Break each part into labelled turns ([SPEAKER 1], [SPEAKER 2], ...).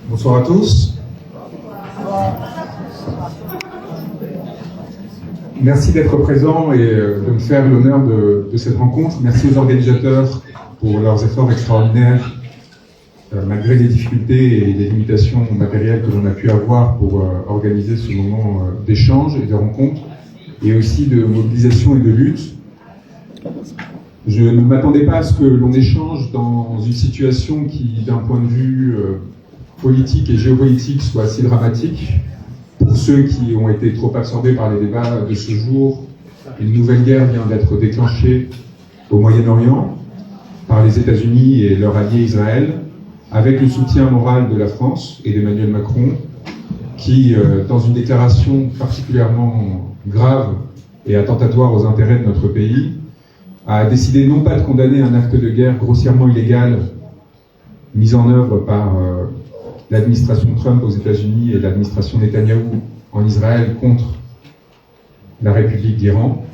[SPEAKER 1] Bonsoir à tous. Merci d'être présent et de me faire l'honneur de cette rencontre. Merci aux organisateurs pour leurs efforts extraordinaires, malgré les difficultés et les limitations matérielles que l'on a pu avoir pour organiser ce moment d'échange et de rencontre, et aussi de mobilisation et de lutte. Je ne m'attendais pas à ce que l'on échange dans une situation qui, d'un point de vue politique et géopolitique, soit si dramatique. Pour ceux qui ont été trop absorbés par les débats de ce jour, une nouvelle guerre vient d'être déclenchée au Moyen-Orient par les États-Unis et leur allié Israël, avec le soutien moral de la France et d'Emmanuel Macron, qui, dans une déclaration particulièrement grave et attentatoire aux intérêts de notre pays, a décidé non pas de condamner un acte de guerre grossièrement illégal mis en œuvre par l'administration Trump aux États-Unis et l'administration Netanyahou en Israël contre la République d'Iran,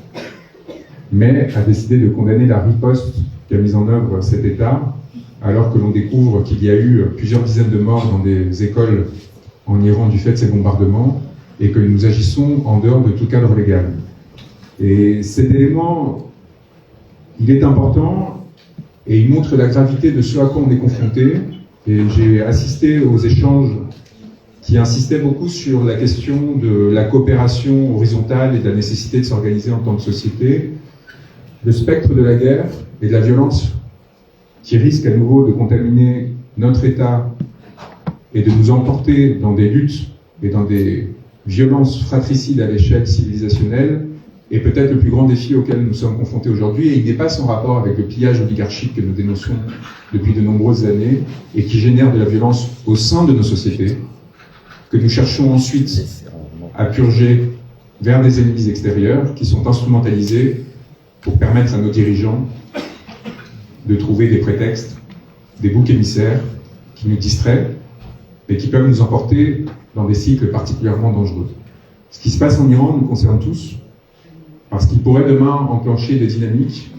[SPEAKER 1] mais a décidé de condamner la riposte qu'a mise en œuvre cet État, alors que l'on découvre qu'il y a eu plusieurs dizaines de morts dans des écoles en Iran du fait de ces bombardements, et que nous agissons en dehors de tout cadre légal. Et cet élément, il est important, et il montre la gravité de ce à quoi on est confronté. Et j'ai assisté aux échanges qui insistaient beaucoup sur la question de la coopération horizontale et de la nécessité de s'organiser en tant que société. Le spectre de la guerre et de la violence qui risque à nouveau de contaminer notre État et de nous emporter dans des luttes et dans des violences fratricides à l'échelle civilisationnelle est peut-être le plus grand défi auquel nous sommes confrontés aujourd'hui, et il n'est pas sans rapport avec le pillage oligarchique que nous dénonçons depuis de nombreuses années et qui génère de la violence au sein de nos sociétés, que nous cherchons ensuite à purger vers des ennemis extérieurs qui sont instrumentalisés pour permettre à nos dirigeants de trouver des prétextes, des boucs émissaires qui nous distraient, mais qui peuvent nous emporter dans des cycles particulièrement dangereux. Ce qui se passe en Iran nous concerne tous, parce qu'il pourrait demain enclencher des dynamiques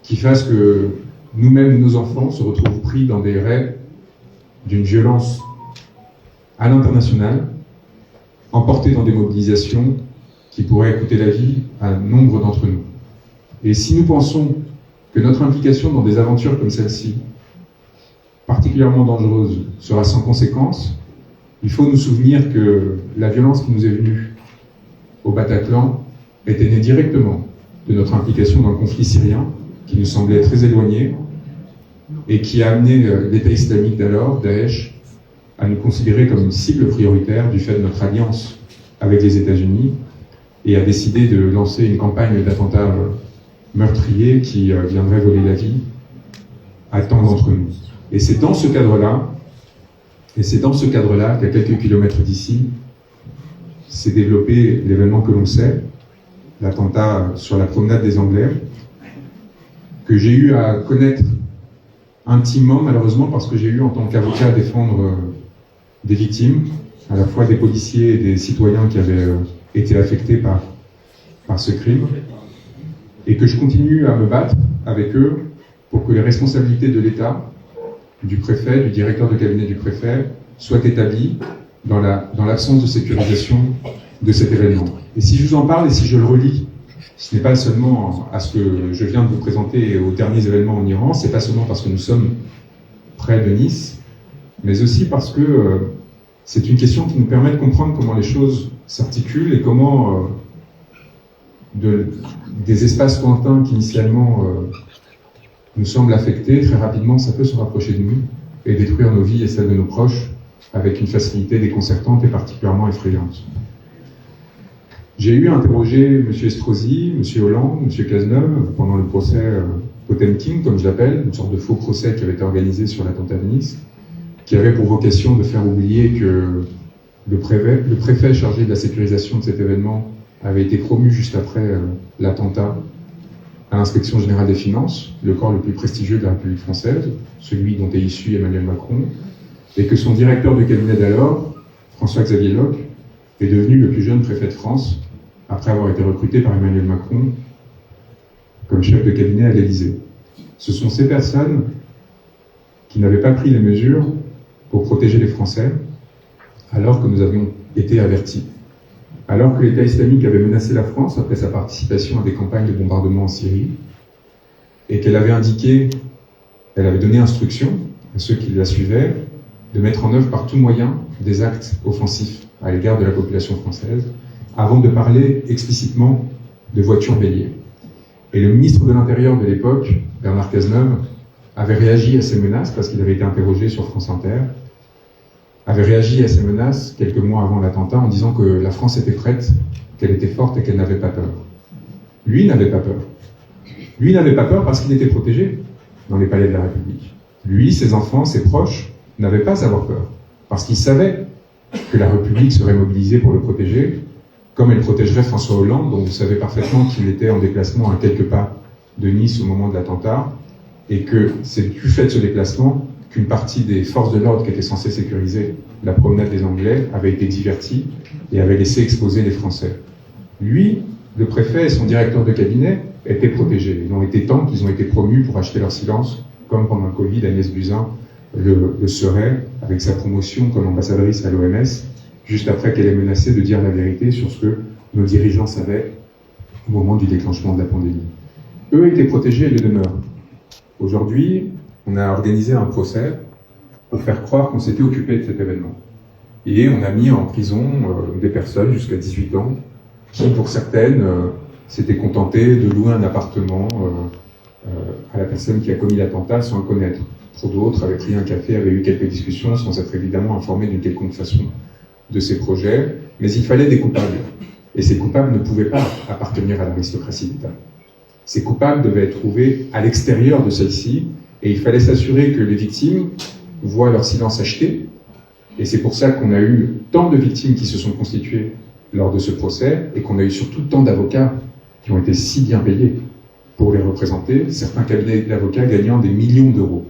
[SPEAKER 1] qui fassent que nous-mêmes ou nos enfants se retrouvent pris dans des raids d'une violence à l'international, emportés dans des mobilisations qui pourraient coûter la vie à nombre d'entre nous. Et si nous pensons que notre implication dans des aventures comme celle-ci, particulièrement dangereuse, sera sans conséquence, il faut nous souvenir que la violence qui nous est venue au Bataclan était née directement de notre implication dans le conflit syrien, qui nous semblait très éloigné, et qui a amené l'État islamique d'alors, Daesh, à nous considérer comme une cible prioritaire du fait de notre alliance avec les États-Unis, et a décidé de lancer une campagne d'attentats meurtriers qui viendrait voler la vie à tant d'entre nous. Et c'est dans ce cadre-là, qu'à quelques kilomètres d'ici, s'est développé l'événement que l'on sait, l'attentat sur la promenade des Anglais, que j'ai eu à connaître intimement, malheureusement, parce que j'ai eu en tant qu'avocat à défendre des victimes, à la fois des policiers et des citoyens qui avaient été affectés par ce crime, et que je continue à me battre avec eux pour que les responsabilités de l'État, du préfet, du directeur de cabinet du préfet, soient établies dans l'absence de sécurisation de cet événement. Et si je vous en parle et si je le relis, ce n'est pas seulement à ce que je viens de vous présenter aux derniers événements en Iran, c'est pas seulement parce que nous sommes près de Nice, mais aussi parce que c'est une question qui nous permet de comprendre comment les choses s'articulent et comment des espaces lointains qui initialement nous semblent affectés, très rapidement ça peut se rapprocher de nous et détruire nos vies et celles de nos proches avec une facilité déconcertante et particulièrement effrayante. J'ai eu à interroger M. Estrosi, M. Hollande, M. Cazeneuve pendant le procès Potemkin, comme je l'appelle, une sorte de faux procès qui avait été organisé sur l'attentat de Nice, qui avait pour vocation de faire oublier que le préfet chargé de la sécurisation de cet événement avait été promu juste après l'attentat à l'inspection générale des finances, le corps le plus prestigieux de la République française, celui dont est issu Emmanuel Macron, et que son directeur de cabinet d'alors, François-Xavier Locke, est devenu le plus jeune préfet de France, après avoir été recruté par Emmanuel Macron comme chef de cabinet à l'Élysée. Ce sont ces personnes qui n'avaient pas pris les mesures pour protéger les Français, alors que nous avions été avertis. Alors que l'État islamique avait menacé la France après sa participation à des campagnes de bombardement en Syrie, et qu'elle avait indiqué, elle avait donné instruction à ceux qui la suivaient de mettre en œuvre par tout moyen des actes offensifs à l'égard de la population française, avant de parler explicitement de voitures béliers. Et le ministre de l'Intérieur de l'époque, Bernard Cazeneuve, avait réagi à ces menaces, parce qu'il avait été interrogé sur France Inter, avait réagi à ces menaces quelques mois avant l'attentat en disant que la France était prête, qu'elle était forte et qu'elle n'avait pas peur. Lui n'avait pas peur. Lui n'avait pas peur parce qu'il était protégé dans les palais de la République. Lui, ses enfants, ses proches n'avaient pas à avoir peur, parce qu'ils savaient que la République serait mobilisée pour le protéger, comme elle protégerait François Hollande, dont vous savez parfaitement qu'il était en déplacement à quelques pas de Nice au moment de l'attentat, et que c'est du fait de ce déplacement qu'une partie des forces de l'ordre qui étaient censées sécuriser la promenade des Anglais avait été divertie et avait laissé exposer les Français. Lui, le préfet et son directeur de cabinet étaient protégés. Ils ont été tant qu'ils ont été promus pour acheter leur silence, comme pendant le Covid, Agnès Buzyn le serait avec sa promotion comme ambassadrice à l'OMS, juste après qu'elle ait menacé de dire la vérité sur ce que nos dirigeants savaient au moment du déclenchement de la pandémie. Eux étaient protégés et le demeurent. Aujourd'hui, on a organisé un procès pour faire croire qu'on s'était occupé de cet événement. Et on a mis en prison des personnes jusqu'à 18 ans qui, pour certaines, s'étaient contentées de louer un appartement à la personne qui a commis l'attentat sans le connaître. Pour d'autres, avaient pris un café, avaient eu quelques discussions sans être évidemment informés d'une quelconque façon de ces projets. Mais il fallait des coupables. Et ces coupables ne pouvaient pas appartenir à l'aristocratie d'État. Ces coupables devaient être trouvés à l'extérieur de celle-ci, et il fallait s'assurer que les victimes voient leur silence acheté. Et c'est pour ça qu'on a eu tant de victimes qui se sont constituées lors de ce procès, et qu'on a eu surtout tant d'avocats qui ont été si bien payés pour les représenter, certains cabinets d'avocats gagnant des millions d'euros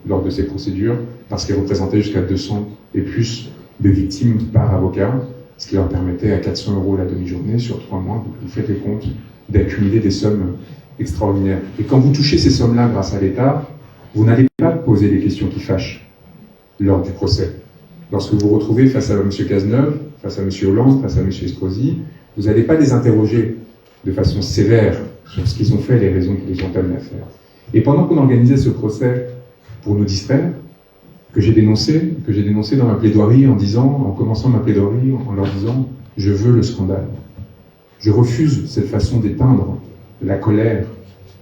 [SPEAKER 1] lors de ces procédures, parce qu'ils représentaient jusqu'à 200 et plus de victimes par avocat, ce qui leur permettait à 400 € la demi-journée sur 3 mois, vous faites les comptes, d'accumuler des sommes extraordinaires. Et quand vous touchez ces sommes-là grâce à l'État, vous n'allez pas poser des questions qui fâchent lors du procès. Lorsque vous vous retrouvez face à M. Cazeneuve, face à M. Hollande, face à M. Estrosi, vous n'allez pas les interroger de façon sévère sur ce qu'ils ont fait et les raisons qui les ont amenés à faire. Et pendant qu'on organisait ce procès pour nous distraire, que j'ai dénoncé dans ma plaidoirie en commençant ma plaidoirie en leur disant « Je veux le scandale ». Je refuse cette façon d'éteindre la colère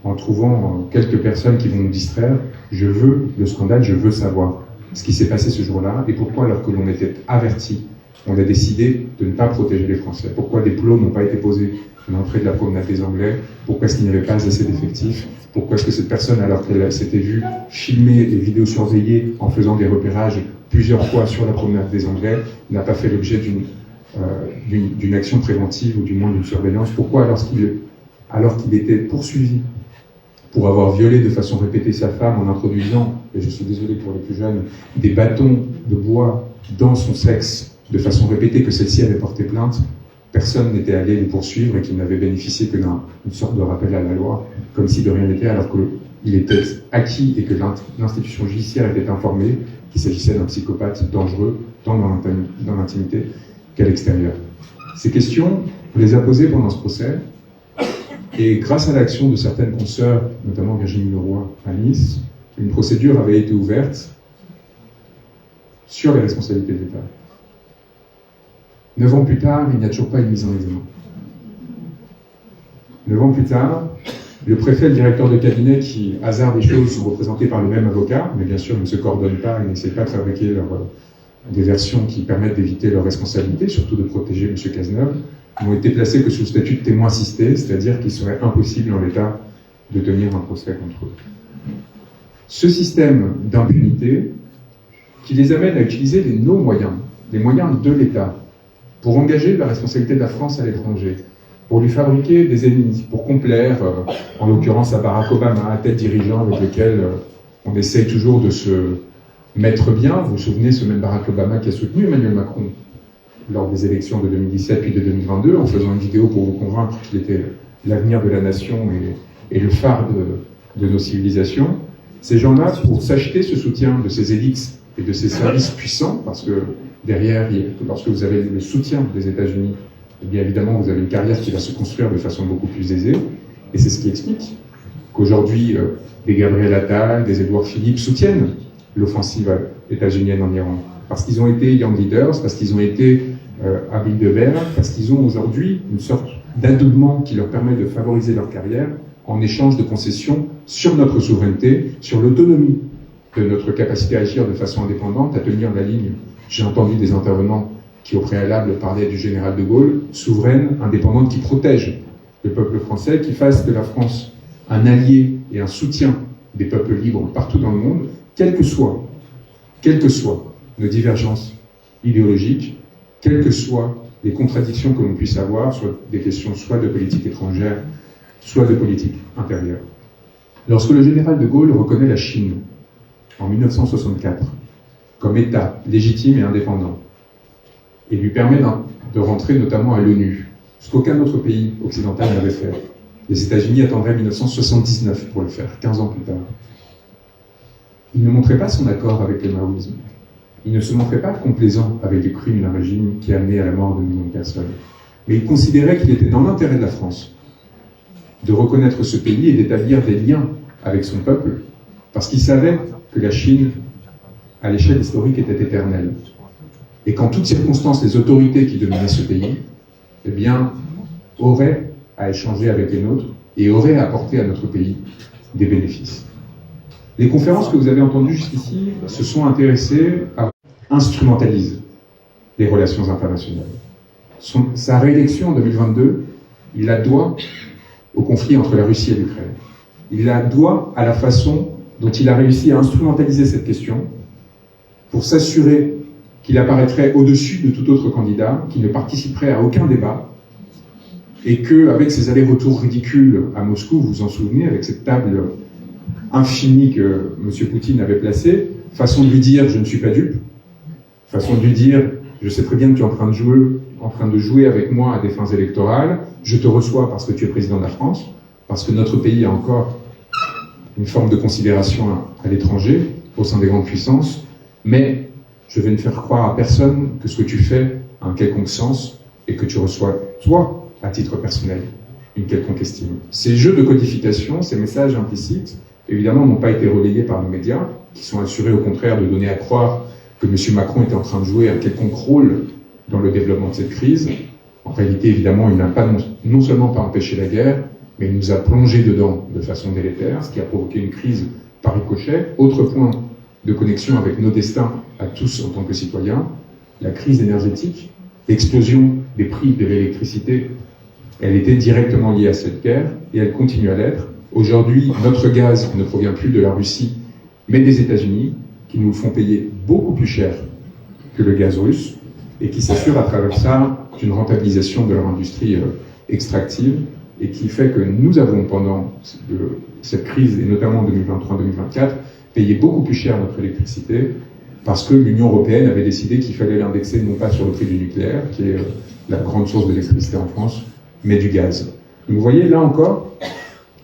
[SPEAKER 1] en trouvant quelques personnes qui vont nous distraire. Je veux le scandale, je veux savoir ce qui s'est passé ce jour-là et pourquoi, alors que l'on était averti, on a décidé de ne pas protéger les Français. Pourquoi des plots n'ont pas été posés à l'entrée de la promenade des Anglais? Pourquoi est-ce qu'il n'y avait pas assez d'effectifs? Pourquoi est-ce que cette personne, alors qu'elle s'était vue filmer et vidéosurveiller en faisant des repérages plusieurs fois sur la promenade des Anglais, n'a pas fait l'objet d'une action préventive ou du moins d'une surveillance? Pourquoi, alors qu'il était poursuivi pour avoir violé de façon répétée sa femme en introduisant, et je suis désolé pour les plus jeunes, des bâtons de bois dans son sexe de façon répétée, que celle-ci avait porté plainte, personne n'était allé les poursuivre et qu'il n'avait bénéficié que d'une sorte de rappel à la loi, comme si de rien n'était, alors qu'il était acquis et que l'institution judiciaire était informée qu'il s'agissait d'un psychopathe dangereux, tant dans l'intimité qu'à l'extérieur. Ces questions, on les a posées pendant ce procès, et grâce à l'action de certaines consoeurs, notamment Virginie Leroy à Nice, une procédure avait été ouverte sur les responsabilités de l'État. 9 ans plus tard, il n'y a toujours pas une mise en examen. 9 ans plus tard, le préfet et le directeur de cabinet qui, hasard des choses, sont représentés par le même avocat, mais bien sûr ne se coordonnent pas et n'essaient pas de fabriquer des versions qui permettent d'éviter leur responsabilité, surtout de protéger M. Cazeneuve, n'ont été placés que sous le statut de témoin assisté, c'est-à-dire qu'il serait impossible en l'état de tenir un procès contre eux. Ce système d'impunité qui les amène à utiliser nos moyens, les moyens de l'État, pour engager la responsabilité de la France à l'étranger, pour lui fabriquer des ennemis, pour complaire, en l'occurrence à Barack Obama, à tel dirigeant avec lequel on essaye toujours de se mettre bien. Vous vous souvenez, ce même Barack Obama qui a soutenu Emmanuel Macron lors des élections de 2017 puis de 2022, en faisant une vidéo pour vous convaincre qu'il était l'avenir de la nation et le phare de nos civilisations. Ces gens-là, pour s'acheter ce soutien de ces élites et de ces services puissants, parce que derrière, lorsque vous avez le soutien des États-Unis, eh bien évidemment, vous avez une carrière qui va se construire de façon beaucoup plus aisée. Et c'est ce qui explique qu'aujourd'hui, des Gabriel Attal, des Édouard Philippe soutiennent l'offensive états-unienne en Iran. Parce qu'ils ont été young leaders, parce qu'ils ont été à Bilderberg, parce qu'ils ont aujourd'hui une sorte d'adoubement qui leur permet de favoriser leur carrière en échange de concessions sur notre souveraineté, sur l'autonomie de notre capacité à agir de façon indépendante, à tenir la ligne. J'ai entendu des intervenants qui, au préalable, parlaient du général de Gaulle, souveraine, indépendante, qui protège le peuple français, qui fasse de la France un allié et un soutien des peuples libres partout dans le monde, quelles que soient nos divergences idéologiques, quelles que soient les contradictions que l'on puisse avoir sur des questions soit de politique étrangère, soit de politique intérieure. Lorsque le général de Gaulle reconnaît la Chine en 1964 comme État légitime et indépendant, et lui permet de rentrer notamment à l'ONU, ce qu'aucun autre pays occidental n'avait fait. Les États-Unis attendraient 1979 pour le faire, 15 ans plus tard. Il ne montrait pas son accord avec le maoïsme. Il ne se montrait pas complaisant avec les crimes d'un régime qui a amené à la mort de millions de personnes. Mais il considérait qu'il était dans l'intérêt de la France de reconnaître ce pays et d'établir des liens avec son peuple, parce qu'il savait que la Chine, à l'échelle historique, était éternelle. Et qu'en toutes circonstances, les autorités qui dominaient ce pays, eh bien, auraient à échanger avec les nôtres et auraient à apporter à notre pays des bénéfices. Les conférences que vous avez entendues jusqu'ici se sont intéressées à instrumentaliser les relations internationales. Sa réélection en 2022, il la doit au conflit entre la Russie et l'Ukraine. Il la doit à la façon dont il a réussi à instrumentaliser cette question pour s'assurer qu'il apparaîtrait au-dessus de tout autre candidat, qu'il ne participerait à aucun débat, et qu'avec ses allers-retours ridicules à Moscou, vous vous en souvenez, avec cette table infinie que M. Poutine avait placée, façon de lui dire « je ne suis pas dupe », façon de lui dire « je sais très bien que tu es en train de jouer avec moi à des fins électorales, je te reçois parce que tu es président de la France, parce que notre pays a encore une forme de considération à l'étranger, au sein des grandes puissances, mais je vais ne faire croire à personne que ce que tu fais a un quelconque sens et que tu reçois, toi, à titre personnel, une quelconque estime. » Ces jeux de codification, ces messages implicites, évidemment, n'ont pas été relayés par nos médias, qui sont assurés au contraire de donner à croire que M. Macron était en train de jouer un quelconque rôle dans le développement de cette crise. En réalité, évidemment, il n'a pas non seulement pas empêché la guerre, mais il nous a plongé dedans de façon délétère, ce qui a provoqué une crise par ricochet. Autre point de connexion avec nos destins à tous en tant que citoyens, la crise énergétique, l'explosion des prix de l'électricité, elle était directement liée à cette guerre et elle continue à l'être. Aujourd'hui, notre gaz ne provient plus de la Russie, mais des États-Unis, qui nous font payer beaucoup plus cher que le gaz russe et qui s'assurent à travers ça d'une rentabilisation de leur industrie extractive et qui fait que nous avons, pendant cette crise, et notamment en 2023-2024, payé beaucoup plus cher notre électricité parce que l'Union européenne avait décidé qu'il fallait l'indexer non pas sur le prix du nucléaire, qui est la grande source d'électricité en France, mais du gaz. Donc vous voyez, là encore,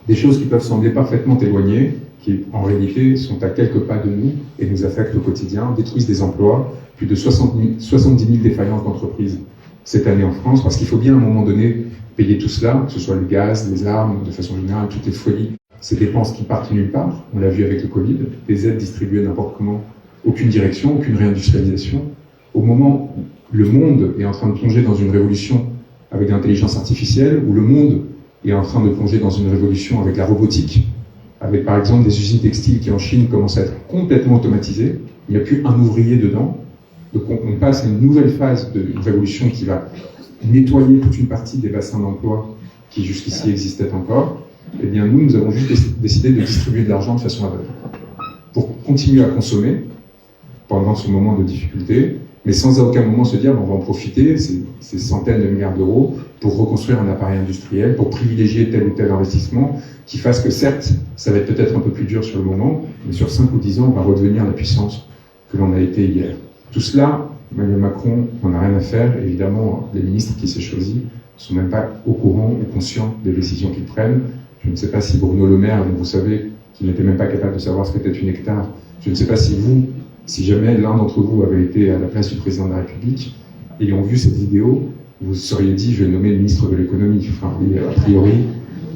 [SPEAKER 1] des choses qui peuvent sembler parfaitement éloignées, qui en réalité sont à quelques pas de nous et nous affectent au quotidien, détruisent des emplois, plus de 70 000 défaillances d'entreprises cette année en France, parce qu'il faut bien à un moment donné payer tout cela, que ce soit le gaz, les armes, de façon générale, toutes les folies, ces dépenses qui partent nulle part, on l'a vu avec le Covid, des aides distribuées n'importe comment, aucune direction, aucune réindustrialisation. Au moment où le monde est en train de plonger dans une révolution avec l'intelligence artificielle, où le monde est en train de plonger dans une révolution avec la robotique, avec par exemple des usines textiles qui en Chine commencent à être complètement automatisées, il n'y a plus un ouvrier dedans, donc on passe à une nouvelle phase d'une révolution qui va nettoyer toute une partie des bassins d'emploi qui jusqu'ici existaient encore. Eh bien nous avons juste décidé de distribuer de l'argent de façon aveugle, pour continuer à consommer pendant ce moment de difficulté, mais sans à aucun moment se dire on va en profiter, ces centaines de milliards d'euros, pour reconstruire un appareil industriel, pour privilégier tel ou tel investissement, qui fasse que certes, ça va être peut-être un peu plus dur sur le moment, mais sur 5 ou 10 ans, on va redevenir la puissance que l'on a été hier. Tout cela, Emmanuel Macron n'en a rien à faire. Évidemment, les ministres qui s'est choisis ne sont même pas au courant ou conscients des décisions qu'ils prennent. Je ne sais pas si Bruno Le Maire, dont vous savez qui n'étaient même pas capables de savoir ce qu'était une hectare. Je ne sais pas si vous, si jamais l'un d'entre vous avait été à la place du président de la République, ayant vu cette vidéo, vous seriez dit, je vais nommer le ministre de l'économie. Enfin, oui, a priori,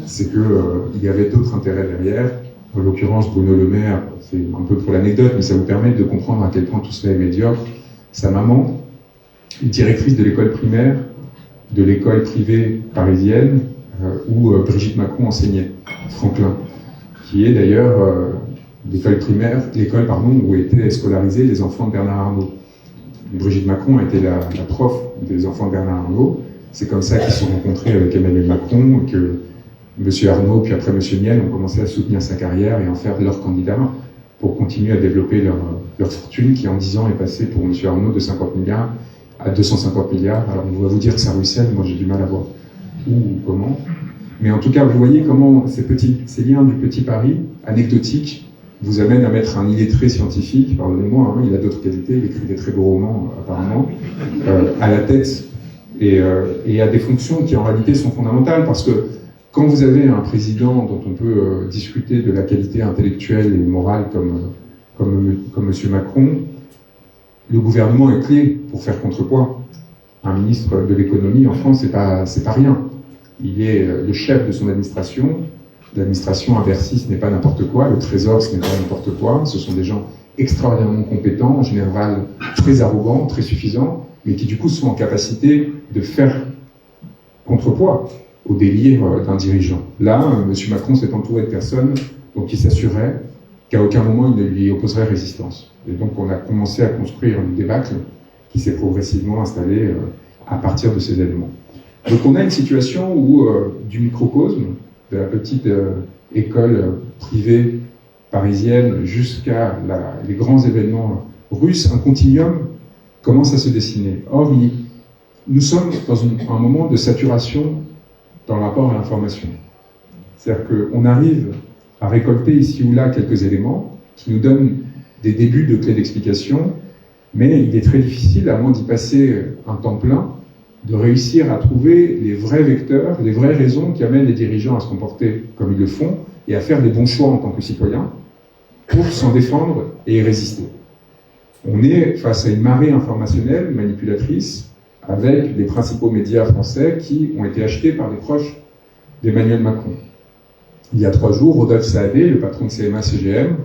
[SPEAKER 1] c'est qu'il y avait d'autres intérêts derrière. En l'occurrence, Bruno Le Maire, c'est un peu pour l'anecdote, mais ça vous permet de comprendre à quel point tout cela est médiocre. Sa maman, une directrice de l'école primaire, de l'école privée parisienne, où Brigitte Macron enseignait, Franklin, qui est d'ailleurs l'école primaire, où étaient scolarisés les enfants de Bernard Arnault. Brigitte Macron a été la prof des enfants de Bernard Arnault. C'est comme ça qu'ils se sont rencontrés avec Emmanuel Macron, que M. Arnault, puis après M. Niel, ont commencé à soutenir sa carrière et en faire leur candidat pour continuer à développer leur fortune, qui en 10 ans est passée pour M. Arnault de 50 milliards à 250 milliards. Alors on va vous dire que ça ruisselle, moi j'ai du mal à voir où ou comment. Mais en tout cas, vous voyez comment ces liens du petit Paris, anecdotiques, vous amènent à mettre un illettré scientifique, pardonnez-moi, hein, il a d'autres qualités, il écrit des très beaux romans apparemment, à la tête et à des fonctions qui en réalité sont fondamentales, parce que quand vous avez un président dont on peut discuter de la qualité intellectuelle et morale comme M. Macron, le gouvernement est clé pour faire contrepoids. Un ministre de l'économie en France, c'est pas rien. Il est le chef de son administration. L'administration à Bercy, ce n'est pas n'importe quoi. Le Trésor, ce n'est pas n'importe quoi. Ce sont des gens extraordinairement compétents, en général très arrogants, très suffisants, mais qui du coup sont en capacité de faire contrepoids au délire d'un dirigeant. Là, M. Macron s'est entouré de personnes dont il s'assurait qu'à aucun moment il ne lui opposerait résistance. Et donc on a commencé à construire une débâcle qui s'est progressivement installée à partir de ces éléments. Donc on a une situation où, du microcosme, de la petite école privée parisienne jusqu'à les grands événements russes, un continuum commence à se dessiner. Or, nous sommes dans un moment de saturation dans le rapport à l'information. C'est-à-dire qu'on arrive à récolter ici ou là quelques éléments qui nous donnent des débuts de clés d'explication, mais il est très difficile, à moins d'y passer un temps plein, de réussir à trouver les vrais vecteurs, les vraies raisons qui amènent les dirigeants à se comporter comme ils le font et à faire des bons choix en tant que citoyens pour s'en défendre et y résister. On est face à une marée informationnelle manipulatrice avec les principaux médias français qui ont été achetés par les proches d'Emmanuel Macron. Il y a 3 jours, Rodolphe Saadé, le patron de CMA-CGM,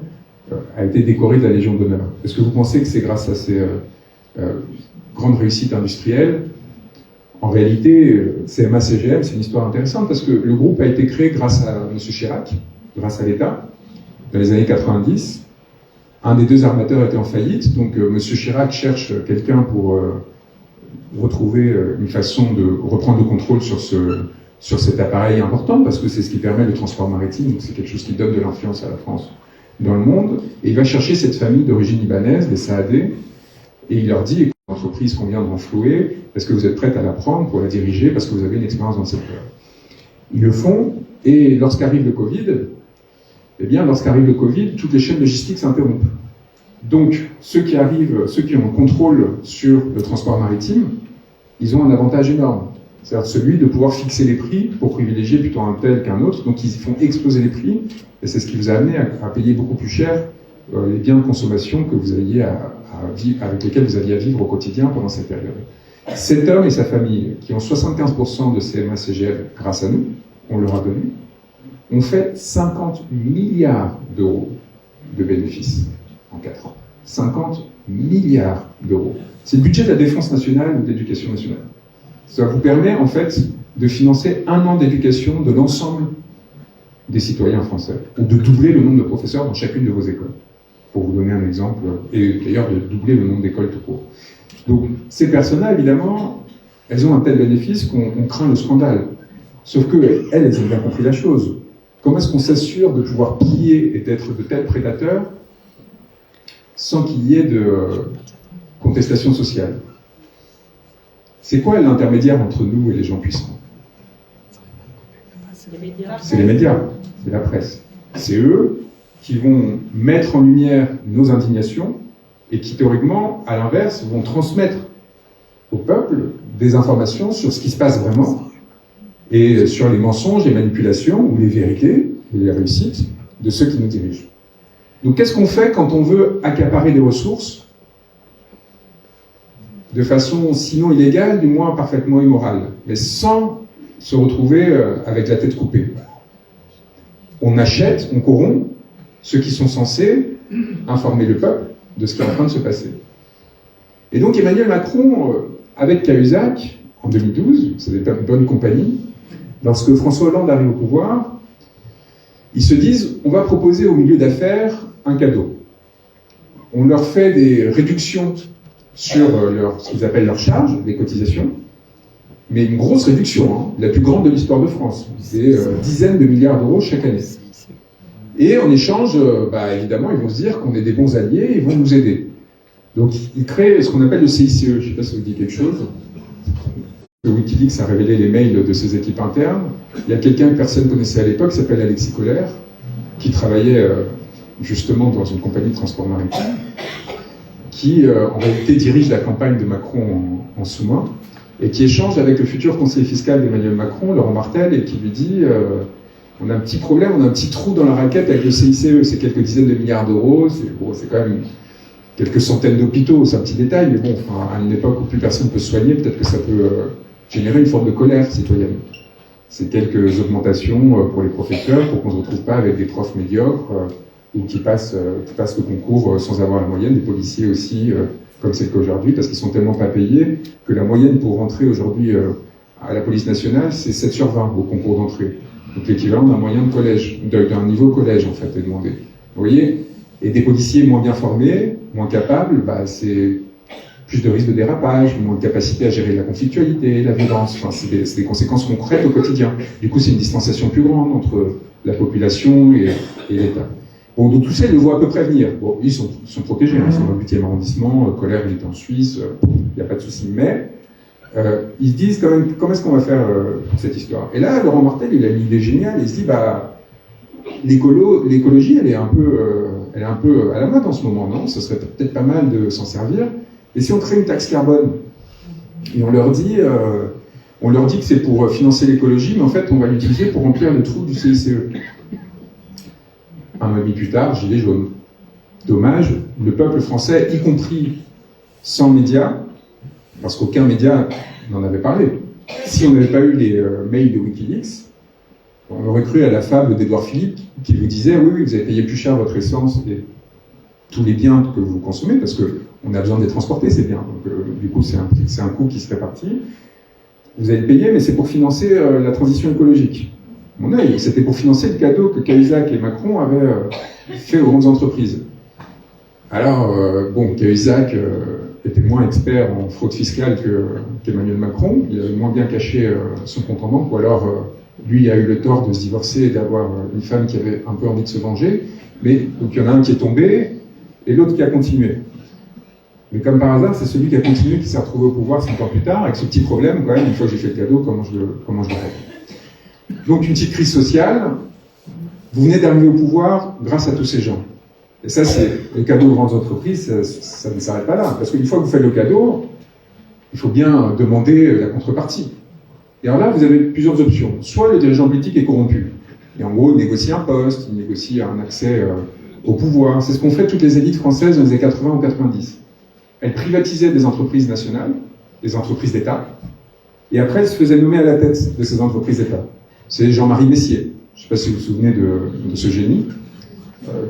[SPEAKER 1] a été décoré de la Légion d'honneur. Est-ce que vous pensez que c'est grâce à ces grandes réussites industrielles? En réalité, CMA-CGM, c'est une histoire intéressante parce que le groupe a été créé grâce à M. Chirac, grâce à l'État, dans les années 90. Un des 2 armateurs était en faillite, donc M. Chirac cherche quelqu'un pour retrouver une façon de reprendre le contrôle sur cet appareil important, parce que c'est ce qui permet le transport maritime, donc c'est quelque chose qui donne de l'influence à la France dans le monde. Et il va chercher cette famille d'origine libanaise, les Saadé, et il leur dit, l'entreprise qu'on vient de renflouer, est-ce que vous êtes prête à la prendre pour la diriger parce que vous avez une expérience dans le secteur? Ils le font, et lorsqu'arrive le Covid, toutes les chaînes logistiques s'interrompent. Donc, ceux qui ont le contrôle sur le transport maritime, ils ont un avantage énorme. C'est-à-dire celui de pouvoir fixer les prix pour privilégier plutôt un tel qu'un autre. Donc, ils font exploser les prix, et c'est ce qui vous a amené à payer beaucoup plus cher les biens de consommation que vous aviez avec lesquels vous aviez à vivre au quotidien pendant cette période. Cet homme et sa famille, qui ont 75% de CMA-CGM grâce à nous, on leur a donné, ont fait 50 milliards d'euros de bénéfices en 4 ans. 50 milliards d'euros. C'est le budget de la défense nationale ou de l'éducation nationale. Ça vous permet en fait de financer 1 an d'éducation de l'ensemble des citoyens français, ou de doubler le nombre de professeurs dans chacune de vos écoles, pour vous donner un exemple, et d'ailleurs de doubler le nombre d'écoles tout court. Donc ces personnes-là, évidemment, elles ont un tel bénéfice qu'on craint le scandale. Sauf qu'elles ont bien compris la chose. Comment est-ce qu'on s'assure de pouvoir piller et d'être de tels prédateurs sans qu'il y ait de contestation sociale? C'est quoi l'intermédiaire entre nous et les gens puissants? C'est les médias, c'est la presse. C'est eux qui vont mettre en lumière nos indignations et qui, théoriquement, à l'inverse, vont transmettre au peuple des informations sur ce qui se passe vraiment et sur les mensonges, les manipulations ou les vérités et les réussites de ceux qui nous dirigent. Donc qu'est-ce qu'on fait quand on veut accaparer des ressources de façon sinon illégale, du moins parfaitement immorale, mais sans se retrouver avec la tête coupée? On achète, on corrompt ceux qui sont censés informer le peuple de ce qui est en train de se passer. Et donc Emmanuel Macron, avec Cahuzac, en 2012, c'est des bonnes compagnies, lorsque François Hollande arrive au pouvoir, ils se disent, on va proposer au milieu d'affaires un cadeau. On leur fait des réductions sur ce qu'ils appellent leurs charges, des cotisations, mais une grosse réduction, hein, la plus grande de l'histoire de France. C'est dizaines de milliards d'euros chaque année. Et en échange, évidemment, ils vont se dire qu'on est des bons alliés, ils vont nous aider. Donc ils créent ce qu'on appelle le CICE, je ne sais pas si ça vous dit quelque chose. Le Wikileaks a révélé les mails de ses équipes internes. Il y a quelqu'un que personne ne connaissait à l'époque, qui s'appelle Alexis Kohler, qui travaillait justement dans une compagnie de transport maritime, qui en réalité dirige la campagne de Macron en sous-main, et qui échange avec le futur conseiller fiscal d'Emmanuel Macron, Laurent Martel, et qui lui dit on a un petit problème, on a un petit trou dans la raquette avec le CICE, c'est quelques dizaines de milliards d'euros, c'est quand même quelques centaines d'hôpitaux, c'est un petit détail, mais bon, à une époque où plus personne ne peut se soigner, peut-être que ça peut générer une forme de colère citoyenne. C'est quelques augmentations pour les professeurs, pour qu'on ne se retrouve pas avec des profs médiocres, ou qui passent le concours sans avoir la moyenne, des policiers aussi, comme c'est le cas aujourd'hui, parce qu'ils sont tellement pas payés, que la moyenne pour rentrer aujourd'hui à la police nationale, c'est 7 sur 20 au concours d'entrée. Donc l'équivalent d'un moyen de collège, d'un niveau collège en fait, est demandé. Vous voyez? Et des policiers moins bien formés, moins capables, c'est plus de risques de dérapage, moins de capacité à gérer la conflictualité, la violence. Enfin, c'est des conséquences concrètes au quotidien. Du coup, c'est une distanciation plus grande entre la population et l'État. Bon, donc tout ça, ils le voient à peu près venir. Bon, ils sont protégés, hein, ils sont dans le 8e arrondissement, Colère, il est en Suisse, il n'y a pas de souci. Mais ils se disent quand même, comment est-ce qu'on va faire cette histoire? Et là, Laurent Martel, il a une idée géniale, il se dit, l'écologie, elle est un peu à la mode en ce moment, non? Ce serait peut-être pas mal de s'en servir. Et si on crée une taxe carbone, et on leur dit que c'est pour financer l'écologie, mais en fait, on va l'utiliser pour remplir le trou du CICE. Un mois et demi plus tard, gilet jaune. Dommage, le peuple français, y compris sans médias, parce qu'aucun média n'en avait parlé. Si on n'avait pas eu les mails de Wikileaks, on aurait cru à la fable d'Édouard Philippe qui vous disait oui, vous avez payé plus cher votre essence et tous les biens que vous consommez, parce qu'on a besoin de les transporter, ces biens. Donc, du coup, c'est un coût qui se répartit. Vous allez payer, mais c'est pour financer la transition écologique. Mon œil, c'était pour financer le cadeau que Cahuzac et Macron avaient fait aux grandes entreprises. Alors, Cahuzac était moins expert en fraude fiscale qu'Emmanuel Macron. Il avait moins bien caché son compte en banque, ou alors lui a eu le tort de se divorcer et d'avoir une femme qui avait un peu envie de se venger. Mais donc il y en a un qui est tombé et l'autre qui a continué. Mais comme par hasard, c'est celui qui a continué qui s'est retrouvé au pouvoir 5 ans plus tard, avec ce petit problème, quand même, une fois que j'ai fait le cadeau, comment je le règle. Donc une petite crise sociale, vous venez d'arriver au pouvoir grâce à tous ces gens. Et ça, c'est le cadeau aux grandes entreprises, ça ne s'arrête pas là. Parce qu'une fois que vous faites le cadeau, il faut bien demander la contrepartie. Et alors là, vous avez plusieurs options. Soit le dirigeant politique est corrompu. Et en gros, il négocie un poste, il négocie un accès au pouvoir. C'est ce qu'ont fait toutes les élites françaises dans les années 80 ou 90. Elles privatisaient des entreprises nationales, des entreprises d'État, et après elles se faisaient nommer à la tête de ces entreprises d'État. C'est Jean-Marie Messier, je ne sais pas si vous vous souvenez de ce génie,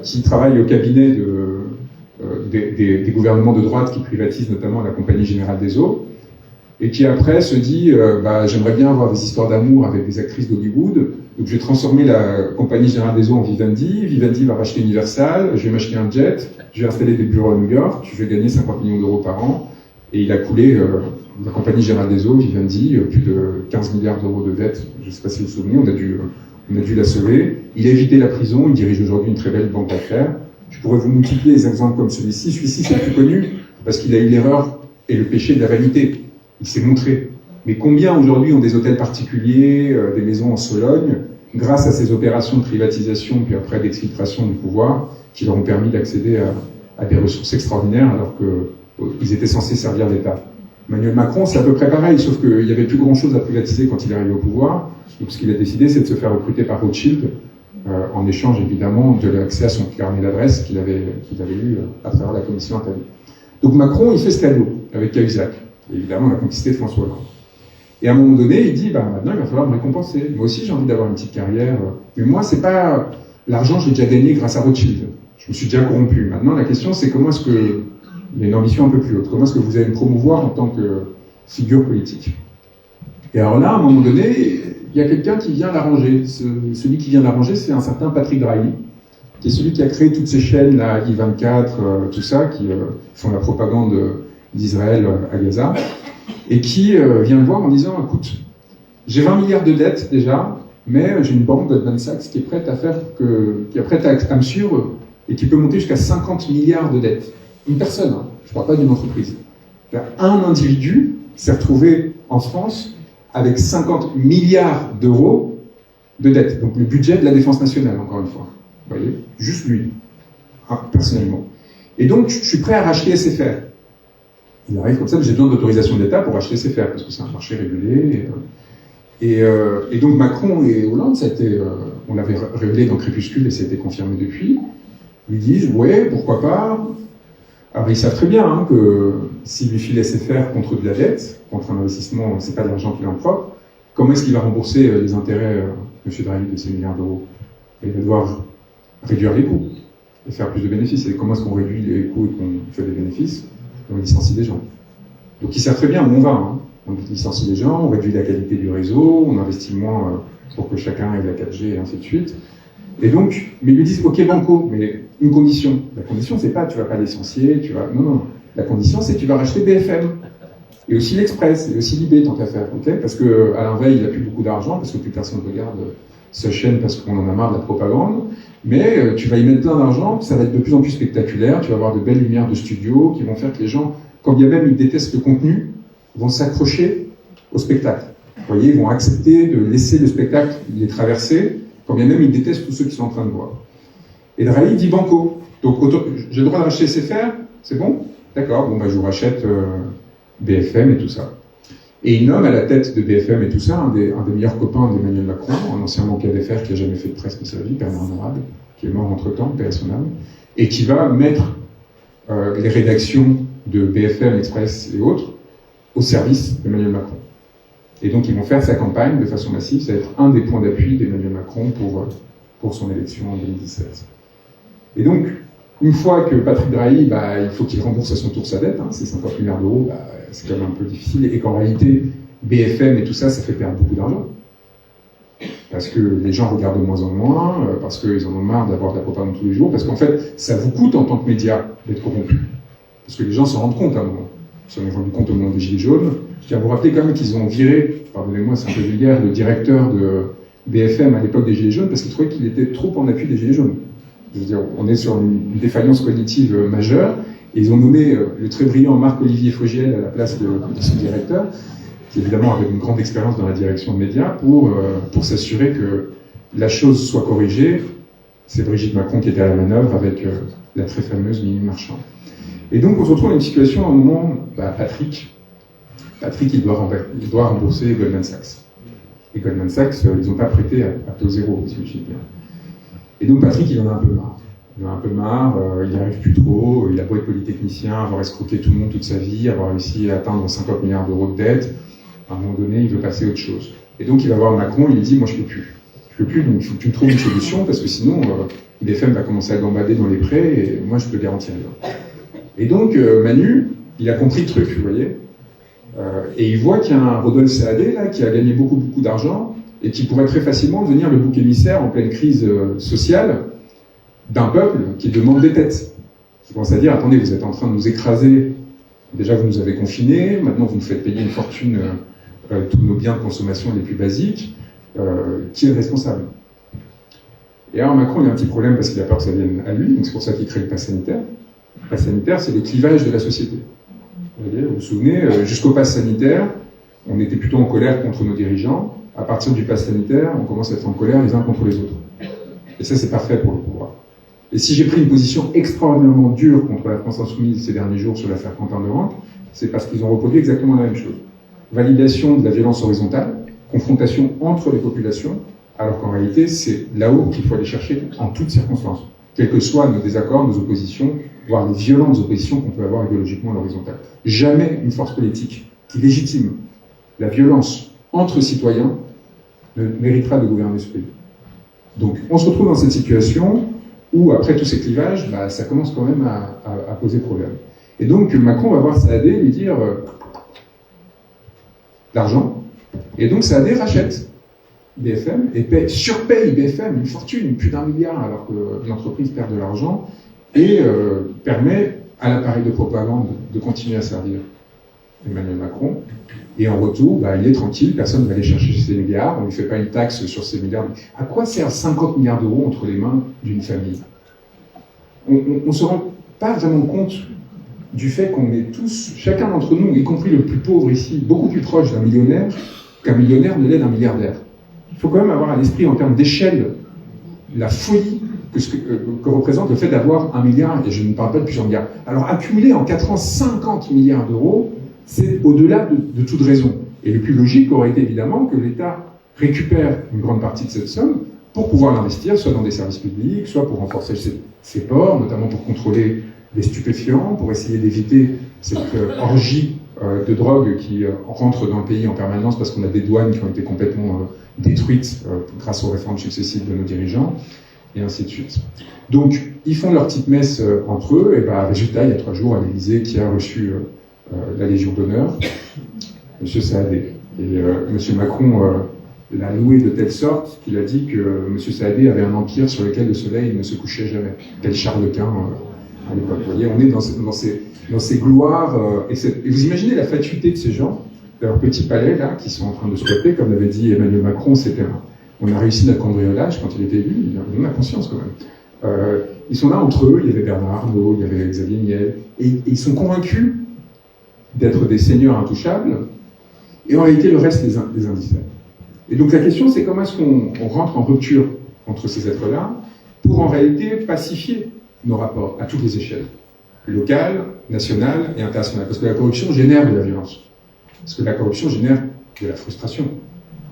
[SPEAKER 1] qui travaille au cabinet des gouvernements de droite qui privatisent notamment la Compagnie Générale des Eaux, et qui après se dit j'aimerais bien avoir des histoires d'amour avec des actrices d'Hollywood, donc je vais transformer la Compagnie Générale des Eaux en Vivendi, Vivendi va racheter Universal, je vais m'acheter un jet, je vais installer des bureaux à New York, je vais gagner 50 millions d'euros par an, et il a coulé la Compagnie Générale des Eaux, Vivendi, plus de 15 milliards d'euros de dettes, je ne sais pas si vous vous souvenez, on a dû la sauver. Il a évité la prison, il dirige aujourd'hui une très belle banque d'affaires. Je pourrais vous multiplier des exemples comme celui-ci. Celui-ci, c'est le plus connu parce qu'il a eu l'erreur et le péché de la vanité. Il s'est montré. Mais combien aujourd'hui ont des hôtels particuliers, des maisons en Sologne, grâce à ces opérations de privatisation, puis après d'exfiltration du pouvoir, qui leur ont permis d'accéder à des ressources extraordinaires alors qu'ils étaient censés servir l'État. Emmanuel Macron, c'est à peu près pareil, sauf qu'il n'y avait plus grand-chose à privatiser quand il est arrivé au pouvoir. Donc ce qu'il a décidé, c'est de se faire recruter par Rothschild en échange évidemment de l'accès à son carnet d'adresse qu'il avait eu à travers la commission interne. Donc Macron, il fait ce cadeau avec Cahuzac, et évidemment la complicité de François Hollande. Et à un moment donné, il dit, maintenant il va falloir me récompenser. Moi aussi j'ai envie d'avoir une petite carrière, mais moi c'est pas l'argent, je l'ai déjà gagné grâce à Rothschild. Je me suis déjà corrompu. Maintenant la question c'est comment est-ce que, il y a une ambition un peu plus haute, comment est-ce que vous allez me promouvoir en tant que figure politique. Et alors là, à un moment donné, il y a quelqu'un qui vient l'arranger. Celui qui vient l'arranger, c'est un certain Patrick Drahi, qui est celui qui a créé toutes ces chaînes, là, I24, tout ça, qui font la propagande d'Israël à Gaza, et qui vient le voir en disant, écoute, j'ai 20 milliards de dettes déjà, mais j'ai une banque, Goldman Sachs, qui est prête à me suivre et qui peut monter jusqu'à 50 milliards de dettes. Une personne, hein, je ne parle pas d'une entreprise. Un individu s'est retrouvé en France avec 50 milliards d'euros de dettes. Donc le budget de la défense nationale, encore une fois. Vous voyez, juste lui, personnellement. Et donc, je suis prêt à racheter SFR. Il arrive comme ça, mais j'ai besoin d'autorisation d'État pour racheter SFR, parce que c'est un marché régulé. Et donc Macron et Hollande, on l'avait révélé dans Crépuscule et ça a été confirmé depuis, lui disent, ouais, pourquoi pas. Alors ils savent très bien que s'il lui file SFR contre de la dette, contre un investissement, c'est pas de l'argent qu'il a en propre, comment est-ce qu'il va rembourser les intérêts, M. Draghi, de ces milliards d'euros? Il va devoir réduire les coûts et faire plus de bénéfices. Et comment est-ce qu'on réduit les coûts et qu'on fait des bénéfices? On licencie des gens. Donc ils savent très bien où on va. On licencie des gens, on réduit la qualité du réseau, on investit moins pour que chacun ait la 4G et ainsi de suite. Et donc, mais ils lui disent, ok banco, mais une condition. La condition, c'est pas tu vas pas licencier, non. La condition, c'est que tu vas racheter BFM. Et aussi l'Express, et aussi l'IB, tant qu'à faire, ok? Parce que Alain Veil, il a plus beaucoup d'argent, parce que plus personne ne regarde sa chaîne parce qu'on en a marre de la propagande. Mais tu vas y mettre plein d'argent, ça va être de plus en plus spectaculaire, tu vas avoir de belles lumières de studio qui vont faire que les gens, quand bien même ils détestent le contenu, vont s'accrocher au spectacle. Vous voyez, ils vont accepter de laisser le spectacle les traverser, quand bien même ils détestent tous ceux qui sont en train de voir. Et Drahi dit banco. Donc j'ai le droit de racheter SFR, c'est bon? D'accord, je vous rachète BFM et tout ça. Et il nomme à la tête de BFM et tout ça un des meilleurs copains d'Emmanuel Macron, un ancien banquier d'affaires qui n'a jamais fait de presse de sa vie, Bernard Morad, qui est mort entre-temps, paix à son âme, et qui va mettre les rédactions de BFM, Express et autres au service d'Emmanuel Macron. Et donc ils vont faire sa campagne de façon massive, ça va être un des points d'appui d'Emmanuel Macron pour son élection en 2017. Et donc, une fois que Patrick Drahi, il faut qu'il rembourse à son tour sa dette, c'est 50 milliards d'euros, c'est quand même un peu difficile, et qu'en réalité, BFM et tout ça, ça fait perdre beaucoup d'argent. Parce que les gens regardent de moins en moins, parce qu'ils en ont marre d'avoir de la propagande tous les jours, parce qu'en fait, ça vous coûte en tant que média d'être corrompu. Parce que les gens s'en rendent compte à un moment. Ils s'en sont rendus compte au moment des Gilets jaunes. Je tiens à vous rappeler quand même qu'ils ont viré, pardonnez-moi, c'est un peu vulgaire, le directeur de BFM à l'époque des Gilets jaunes, parce qu'ils trouvaient qu'il était trop en appui des Gilets jaunes. Je veux dire, on est sur une défaillance cognitive majeure, et ils ont nommé le très brillant Marc-Olivier Fogiel à la place de son directeur, qui évidemment avait une grande expérience dans la direction de médias, pour s'assurer que la chose soit corrigée. C'est Brigitte Macron qui était à la manœuvre avec la très fameuse Mimi Marchand. Et donc on se retrouve dans une situation à un moment, Patrick, il doit rembourser Goldman Sachs. Et Goldman Sachs, ils n'ont pas prêté à taux zéro, si je bien. Et donc Patrick, il en a un peu marre. Il n'y arrive plus trop, il a beau être polytechnicien, avoir escroqué tout le monde toute sa vie, avoir réussi à atteindre 50 milliards d'euros de dette. À un moment donné, il veut passer à autre chose. Et donc il va voir Macron, il lui dit, moi je peux plus, donc il faut que tu me trouves une solution, parce que sinon, BFM va commencer à gambader dans les prêts, et moi je peux garantir rien. Et donc Manu, il a compris le truc, vous voyez, et il voit qu'il y a un Rodolphe Saadé, là, qui a gagné beaucoup d'argent, et qui pourrait très facilement devenir le bouc émissaire en pleine crise sociale d'un peuple qui demande des têtes. Qui commence à dire, attendez, vous êtes en train de nous écraser, déjà vous nous avez confinés, maintenant vous nous faites payer une fortune tous nos biens de consommation les plus basiques, qui est le responsable? Et alors Macron, il a un petit problème parce qu'il a peur que ça vienne à lui, donc c'est pour ça qu'il crée le pass sanitaire. Le pass sanitaire, c'est les clivages de la société. Vous vous souvenez, jusqu'au pass sanitaire, on était plutôt en colère contre nos dirigeants. À partir du pass sanitaire, on commence à être en colère les uns contre les autres. Et ça, c'est parfait pour le pouvoir. Et si j'ai pris une position extraordinairement dure contre la France Insoumise ces derniers jours sur l'affaire Quentin Laurent, c'est parce qu'ils ont reproduit exactement la même chose. Validation de la violence horizontale, confrontation entre les populations, alors qu'en réalité, c'est là-haut qu'il faut aller chercher en toutes circonstances, quels que soient nos désaccords, nos oppositions, voire les violentes oppositions qu'on peut avoir idéologiquement à l'horizontale. Jamais une force politique qui légitime la violence entre citoyens ne méritera de gouverner ce pays. Donc on se retrouve dans cette situation où, après tous ces clivages, ça commence quand même à poser problème. Et donc Macron va voir Saadé lui dire l'argent, et donc Saadé rachète BFM et surpaye BFM une fortune, plus d'1 milliard, alors que l'entreprise perd de l'argent, et permet à l'appareil de propagande de continuer à servir Emmanuel Macron. Et en retour, il est tranquille, personne ne va aller chercher ces milliards, on ne lui fait pas une taxe sur ces milliards. À quoi sert 50 milliards d'euros entre les mains d'une famille? On ne se rend pas vraiment compte du fait qu'on est tous, chacun d'entre nous, y compris le plus pauvre ici, beaucoup plus proche d'un millionnaire qu'un millionnaire ne l'est d'un milliardaire. Il faut quand même avoir à l'esprit, en termes d'échelle, la folie que représente le fait d'avoir 1 milliard, et je ne parle pas de plusieurs milliards. Alors, accumuler en 4 ans 50 milliards d'euros, c'est au-delà de toute raison. Et le plus logique aurait été évidemment que l'État récupère une grande partie de cette somme pour pouvoir l'investir, soit dans des services publics, soit pour renforcer ses ports, notamment pour contrôler les stupéfiants, pour essayer d'éviter cette orgie de drogue qui rentre dans le pays en permanence parce qu'on a des douanes qui ont été complètement détruites grâce aux réformes successives de nos dirigeants, et ainsi de suite. Donc, ils font leur petite messe entre eux, et résultat, il y a 3 jours à l'Élysée, qui a reçu la Légion d'honneur, M. Saadé. Et M. Macron l'a loué de telle sorte qu'il a dit que M. Saadé avait un empire sur lequel le soleil ne se couchait jamais. Tel Charles Quint à l'époque. Vous voyez, on est dans ces gloires. Et vous imaginez la fatuité de ces gens, de leur petit palais, là, qui sont en train de squatter, comme l'avait dit Emmanuel Macron, on a réussi notre cambriolage quand il était élu, il en a conscience quand même. Ils sont là entre eux, il y avait Bernard Arnault, il y avait Xavier Niel, et ils sont convaincus d'être des seigneurs intouchables, et en réalité le reste les indicèles. Et donc la question c'est comment est-ce qu'on rentre en rupture entre ces êtres-là pour en réalité pacifier nos rapports à toutes les échelles, locales, nationales et internationales. Parce que la corruption génère de la violence. Parce que la corruption génère de la frustration.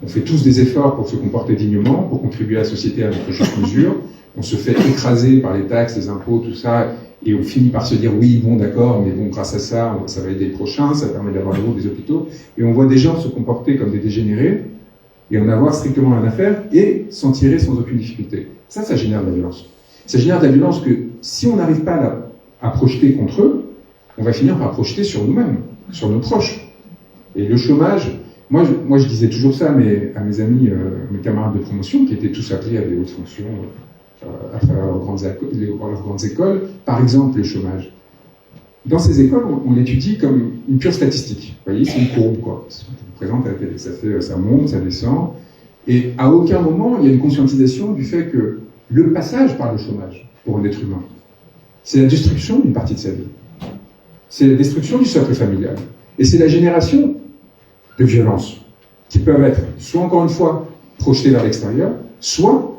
[SPEAKER 1] On fait tous des efforts pour se comporter dignement, pour contribuer à la société à notre juste mesure. On se fait écraser par les taxes, les impôts, tout ça, et on finit par se dire oui, bon, d'accord, mais bon, grâce à ça, ça va aider les prochains, ça permet d'avoir de l'eau, des hôpitaux. Et on voit des gens se comporter comme des dégénérés, et en avoir strictement rien à faire, et s'en tirer sans aucune difficulté. Ça génère de la violence. Ça génère de la violence que, si on n'arrive pas à projeter contre eux, on va finir par projeter sur nous-mêmes, sur nos proches. Et le chômage, moi je disais toujours ça à mes amis, mes camarades de promotion, qui étaient tous appelés à des hautes fonctions à travers leurs grandes écoles, par exemple le chômage. Dans ces écoles, on l'étudie comme une pure statistique. Vous voyez, c'est une courbe, quoi. On présente à la télé, ça monte, ça descend, et à aucun moment il y a une conscientisation du fait que le passage par le chômage, pour un être humain, c'est la destruction d'une partie de sa vie. C'est la destruction du socle familial. Et c'est la génération de violences qui peuvent être, soit encore une fois, projetées vers l'extérieur, soit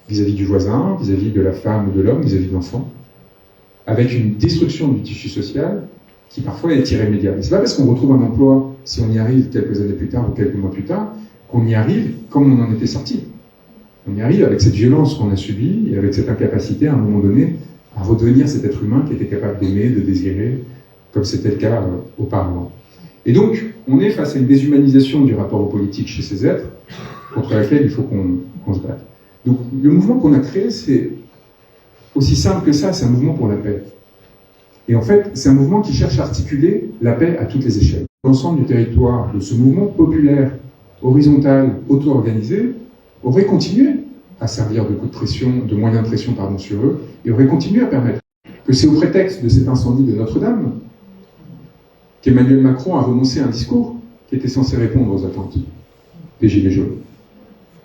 [SPEAKER 1] vis-à-vis du voisin, vis-à-vis de la femme ou de l'homme, vis-à-vis de l'enfant, avec une destruction du tissu social qui parfois est irrémédiable. C'est pas parce qu'on retrouve un emploi, si on y arrive quelques années plus tard ou quelques mois plus tard, qu'on y arrive comme on en était sorti. On y arrive avec cette violence qu'on a subie et avec cette incapacité à un moment donné à redevenir cet être humain qui était capable d'aimer, de désirer, comme c'était le cas auparavant. Et donc, on est face à une déshumanisation du rapport aux politiques chez ces êtres, contre laquelle il faut qu'on se batte. Donc, le mouvement qu'on a créé, c'est aussi simple que ça, c'est un mouvement pour la paix. Et en fait, c'est un mouvement qui cherche à articuler la paix à toutes les échelles. L'ensemble du territoire de ce mouvement populaire, horizontal, auto-organisé, aurait continué à servir de coup de pression, de moyen de pression, sur eux, et aurait continué à permettre que c'est au prétexte de cet incendie de Notre-Dame qu'Emmanuel Macron a renoncé à un discours qui était censé répondre aux attentes des Gilets jaunes.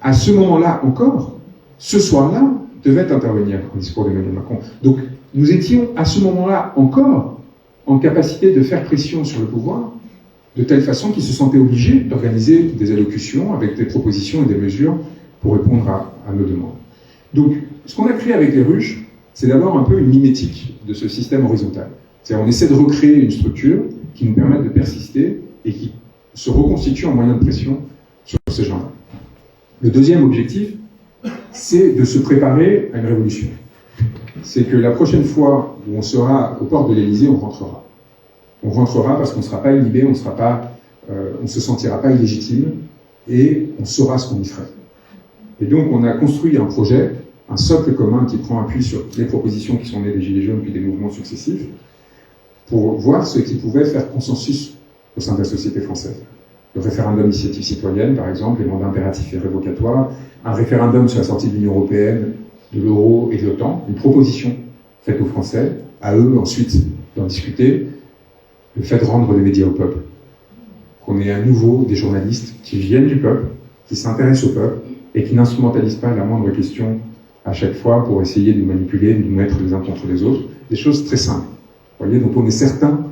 [SPEAKER 1] À ce moment-là encore, ce soir-là, devait intervenir un discours d'Emmanuel Macron. Donc, nous étions à ce moment-là encore en capacité de faire pression sur le pouvoir, de telle façon qu'il se sentait obligé d'organiser des allocutions avec des propositions et des mesures pour répondre à nos demandes. Donc, ce qu'on a créé avec les ruches, c'est d'abord un peu une mimétique de ce système horizontal. C'est-à-dire, on essaie de recréer une structure qui nous permette de persister et qui se reconstitue en moyen de pression sur ces gens-là. Le deuxième objectif, c'est de se préparer à une révolution. C'est que la prochaine fois où on sera aux portes de l'Élysée, on rentrera. On rentrera parce qu'on ne sera pas inhibé, on ne se sentira pas illégitime, et on saura ce qu'on y ferait. Et donc on a construit un projet, un socle commun qui prend appui sur les propositions qui sont nées des Gilets jaunes puis des mouvements successifs, pour voir ce qui pouvait faire consensus au sein de la société française. Le référendum d'initiative citoyenne, par exemple, les mandats impératifs et révocatoires, un référendum sur la sortie de l'Union européenne, de l'euro et de l'OTAN, une proposition faite aux Français, à eux ensuite d'en discuter, le fait de rendre les médias au peuple. Qu'on ait à nouveau des journalistes qui viennent du peuple, qui s'intéressent au peuple et qui n'instrumentalisent pas la moindre question à chaque fois pour essayer de nous manipuler, de nous mettre les uns contre les autres. Des choses très simples. Vous voyez, donc on est certain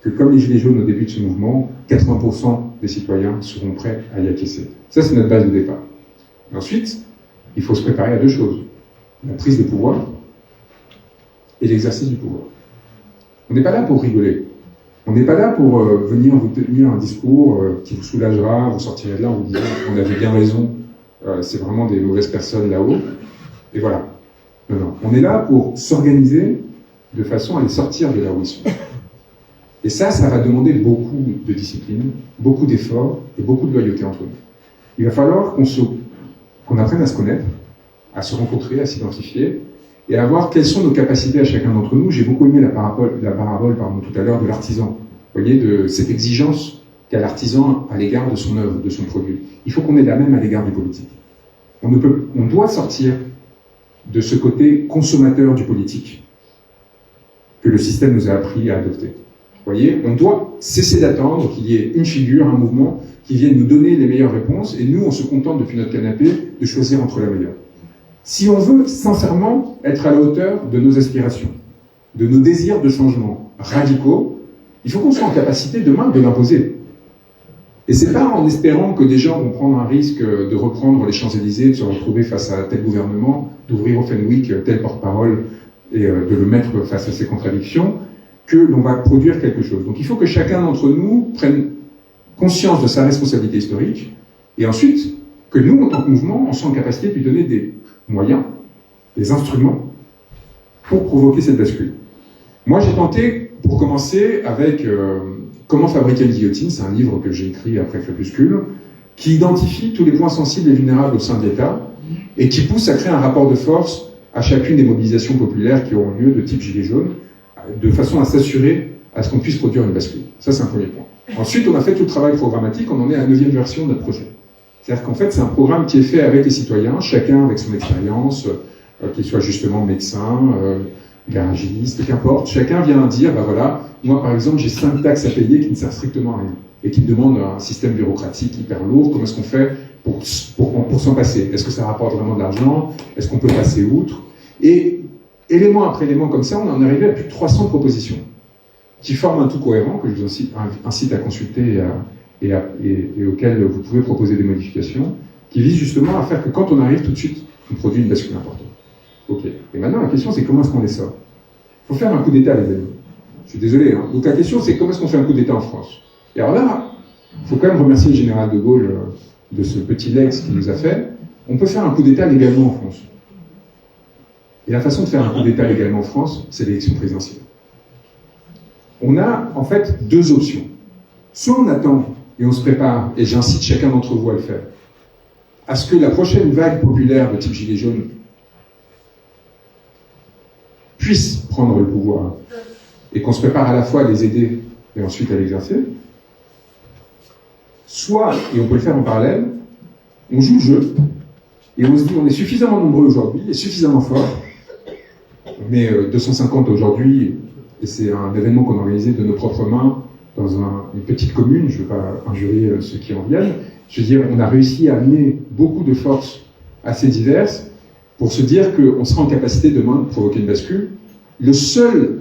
[SPEAKER 1] que comme les Gilets jaunes au début de ce mouvement, 80% des citoyens seront prêts à y acquiescer. Ça, c'est notre base de départ. Et ensuite, il faut se préparer à deux choses. La prise de pouvoir et l'exercice du pouvoir. On n'est pas là pour rigoler. On n'est pas là pour venir vous tenir un discours qui vous soulagera, vous sortirez de là en vous disant on avait bien raison, c'est vraiment des mauvaises personnes là-haut. Et voilà. Non, non. On est là pour s'organiser de façon à les sortir de là où ils sont. Et ça va demander beaucoup de discipline, beaucoup d'efforts et beaucoup de loyauté entre nous. Il va falloir qu'on apprenne à se connaître, à se rencontrer, à s'identifier, et à voir quelles sont nos capacités à chacun d'entre nous. J'ai beaucoup aimé la parabole tout à l'heure de l'artisan. Vous voyez, de cette exigence qu'a l'artisan à l'égard de son œuvre, de son produit. Il faut qu'on ait la même à l'égard du politique. On doit sortir de ce côté consommateur du politique que le système nous a appris à adopter. Vous voyez, on doit cesser d'attendre qu'il y ait une figure, un mouvement, qui vienne nous donner les meilleures réponses, et nous, on se contente depuis notre canapé de choisir entre la meilleure. Si on veut sincèrement être à la hauteur de nos aspirations, de nos désirs de changement radicaux, il faut qu'on soit en capacité demain de l'imposer. Et c'est pas en espérant que des gens vont prendre un risque de reprendre les Champs-Élysées, de se retrouver face à tel gouvernement, d'ouvrir Open Week tel porte-parole et de le mettre face à ses contradictions, que l'on va produire quelque chose. Donc il faut que chacun d'entre nous prenne conscience de sa responsabilité historique, et ensuite que nous, en tant que mouvement, on soit en capacité de lui donner des moyens, des instruments pour provoquer cette bascule. Moi, j'ai tenté, pour commencer, avec Comment fabriquer une guillotine, c'est un livre que j'ai écrit après Crépuscule, qui identifie tous les points sensibles et vulnérables au sein de l'État, et qui pousse à créer un rapport de force à chacune des mobilisations populaires qui auront lieu de type Gilets jaunes, de façon à s'assurer à ce qu'on puisse produire une bascule. Ça, c'est un premier point. Ensuite, on a fait tout le travail programmatique, on en est à la 9e version de notre projet. C'est-à-dire qu'en fait, c'est un programme qui est fait avec les citoyens, chacun avec son expérience, qu'il soit justement médecin, garagiste, qu'importe. Chacun vient dire, bah voilà, moi par exemple, j'ai 5 taxes à payer qui ne servent strictement à rien, et qui me demandent un système bureaucratique hyper lourd. Comment est-ce qu'on fait pour s'en passer? Est-ce que ça rapporte vraiment de l'argent? Est-ce qu'on peut passer outre? Et élément après élément comme ça, on en est arrivé à plus de 300 propositions, qui forment un tout cohérent, que je vous incite à consulter et auquel vous pouvez proposer des modifications, qui vise justement à faire que quand on arrive tout de suite, on produit une bascule importante. Ok. Et maintenant, la question, c'est comment est-ce qu'on les sort? Il faut faire un coup d'État, les amis. Je suis désolé. Hein. Donc la question, c'est comment est-ce qu'on fait un coup d'État en France? Et alors là, il faut quand même remercier le général de Gaulle de ce petit legs qu'il nous a fait. On peut faire un coup d'État légalement en France. Et la façon de faire un coup d'État légalement en France, c'est l'élection présidentielle. On a en fait 2 options. Soit on attend et on se prépare, et j'incite chacun d'entre vous à le faire, à ce que la prochaine vague populaire de type Gilets jaunes puisse prendre le pouvoir, et qu'on se prépare à la fois à les aider et ensuite à l'exercer. Soit, et on peut le faire en parallèle, on joue le jeu, et on se dit on est suffisamment nombreux aujourd'hui, et suffisamment forts, on est 250 aujourd'hui, et c'est un événement qu'on a organisé de nos propres mains dans une petite commune, je ne veux pas injurier ceux qui en viennent. Je veux dire, on a réussi à amener beaucoup de forces assez diverses pour se dire qu'on sera en capacité demain de provoquer une bascule. Le seul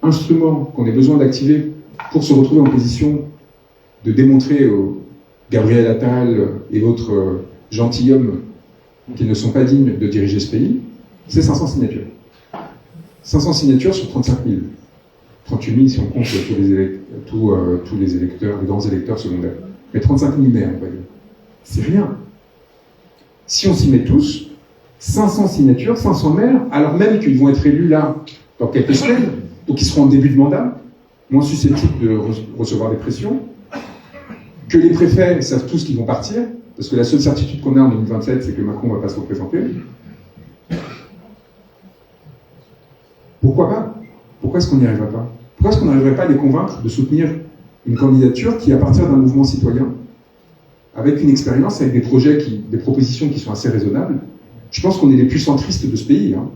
[SPEAKER 1] instrument qu'on ait besoin d'activer pour se retrouver en position de démontrer aux Gabriel Attal et autres gentilshommes qui ne sont pas dignes de diriger ce pays, c'est 500 signatures. 500 signatures sur 35 000. 38 000 si on compte tous les électeurs, les grands électeurs secondaires. Mais 35 000 maires, on va dire. C'est rien. Si on s'y met tous, 500 signatures, 500 maires, alors même qu'ils vont être élus là dans quelques semaines, donc ils seront en début de mandat, moins susceptibles de recevoir des pressions, que les préfets savent tous qu'ils vont partir, parce que la seule certitude qu'on a en 2027, c'est que Macron ne va pas se représenter. Pourquoi pas? Pourquoi est-ce qu'on n'y arriverait pas? Pourquoi est-ce qu'on n'arriverait pas à les convaincre de soutenir une candidature qui, à partir d'un mouvement citoyen, avec une expérience, avec des projets, des propositions qui sont assez raisonnables, je pense qu'on est les plus centristes de ce pays. Hein.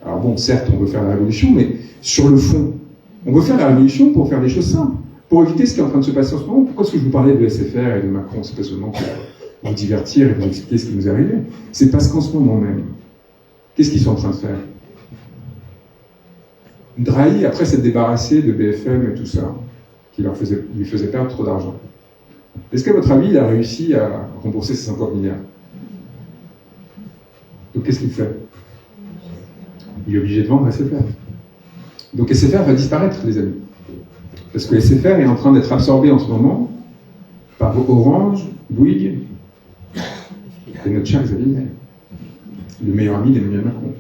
[SPEAKER 1] Alors bon, certes, on veut faire la révolution, mais sur le fond, on veut faire la révolution pour faire des choses simples, pour éviter ce qui est en train de se passer en ce moment. Pourquoi est-ce que je vous parlais de SFR et de Macron? C'est pas seulement pour vous divertir et vous expliquer ce qui nous est arrivé. C'est parce qu'en ce moment même, qu'est-ce qu'ils sont en train de faire? Drahi, après s'être débarrassé de BFM et tout ça, qui lui faisait perdre trop d'argent. Est-ce qu'à votre avis, il a réussi à rembourser ses 50 milliards? Donc qu'est-ce qu'il fait? Il est obligé de vendre SFR. Donc SFR va disparaître, les amis. Parce que SFR est en train d'être absorbé en ce moment par Orange, Bouygues et notre cher Xavier Niel, le meilleur ami d'Emmanuel Macron.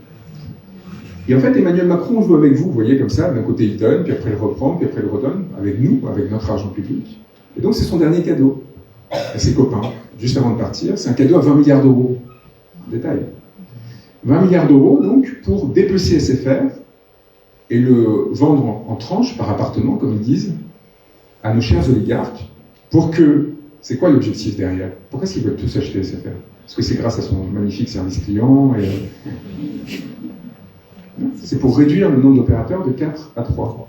[SPEAKER 1] Et en fait, Emmanuel Macron joue avec vous, vous voyez, comme ça, d'un côté il donne, puis après il reprend, puis après il redonne, avec nous, avec notre argent public. Et donc c'est son dernier cadeau à ses copains, juste avant de partir. C'est un cadeau à 20 milliards d'euros. Détail. 20 milliards d'euros, donc, pour dépecer SFR et le vendre en tranches par appartement, comme ils disent, à nos chers oligarques, pour que... C'est quoi l'objectif derrière? Pourquoi est-ce qu'ils veulent tous acheter SFR? Parce que c'est grâce à son magnifique service client et... C'est pour réduire le nombre d'opérateurs de 4 à 3.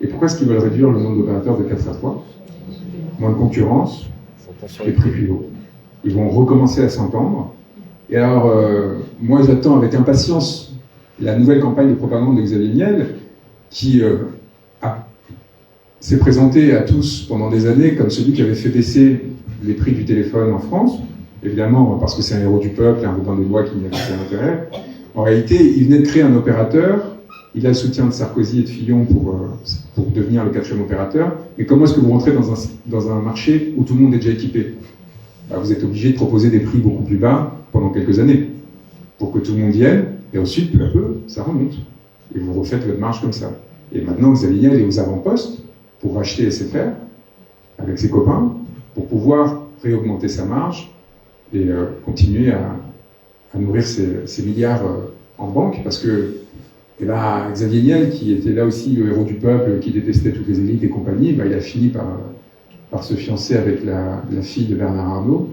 [SPEAKER 1] Et pourquoi est-ce qu'ils veulent réduire le nombre d'opérateurs de 4 à 3? Moins de concurrence, les prix plus hauts. Ils vont recommencer à s'entendre. Et alors, moi j'attends avec impatience la nouvelle campagne de propagande de Xavier Niel, qui s'est présenté à tous pendant des années comme celui qui avait fait baisser les prix du téléphone en France, évidemment parce que c'est un héros du peuple, un Robin des Bois qui n'y avait aucun intérêt. En réalité, il venait de créer un opérateur, il a le soutien de Sarkozy et de Fillon pour devenir le 4e opérateur, mais comment est-ce que vous rentrez dans un marché où tout le monde est déjà équipé? Vous êtes obligé de proposer des prix beaucoup plus bas pendant quelques années, pour que tout le monde vienne, et ensuite, peu à peu, ça remonte. Et vous refaites votre marge comme ça. Et maintenant, Xavier Niel est aux avant-postes pour racheter SFR, avec ses copains, pour pouvoir réaugmenter sa marge, et continuer à nourrir ses milliards en banque, parce que Xavier Niel, qui était là aussi le héros du peuple, qui détestait toutes les élites et compagnie, il a fini par se fiancer avec la fille de Bernard Arnault.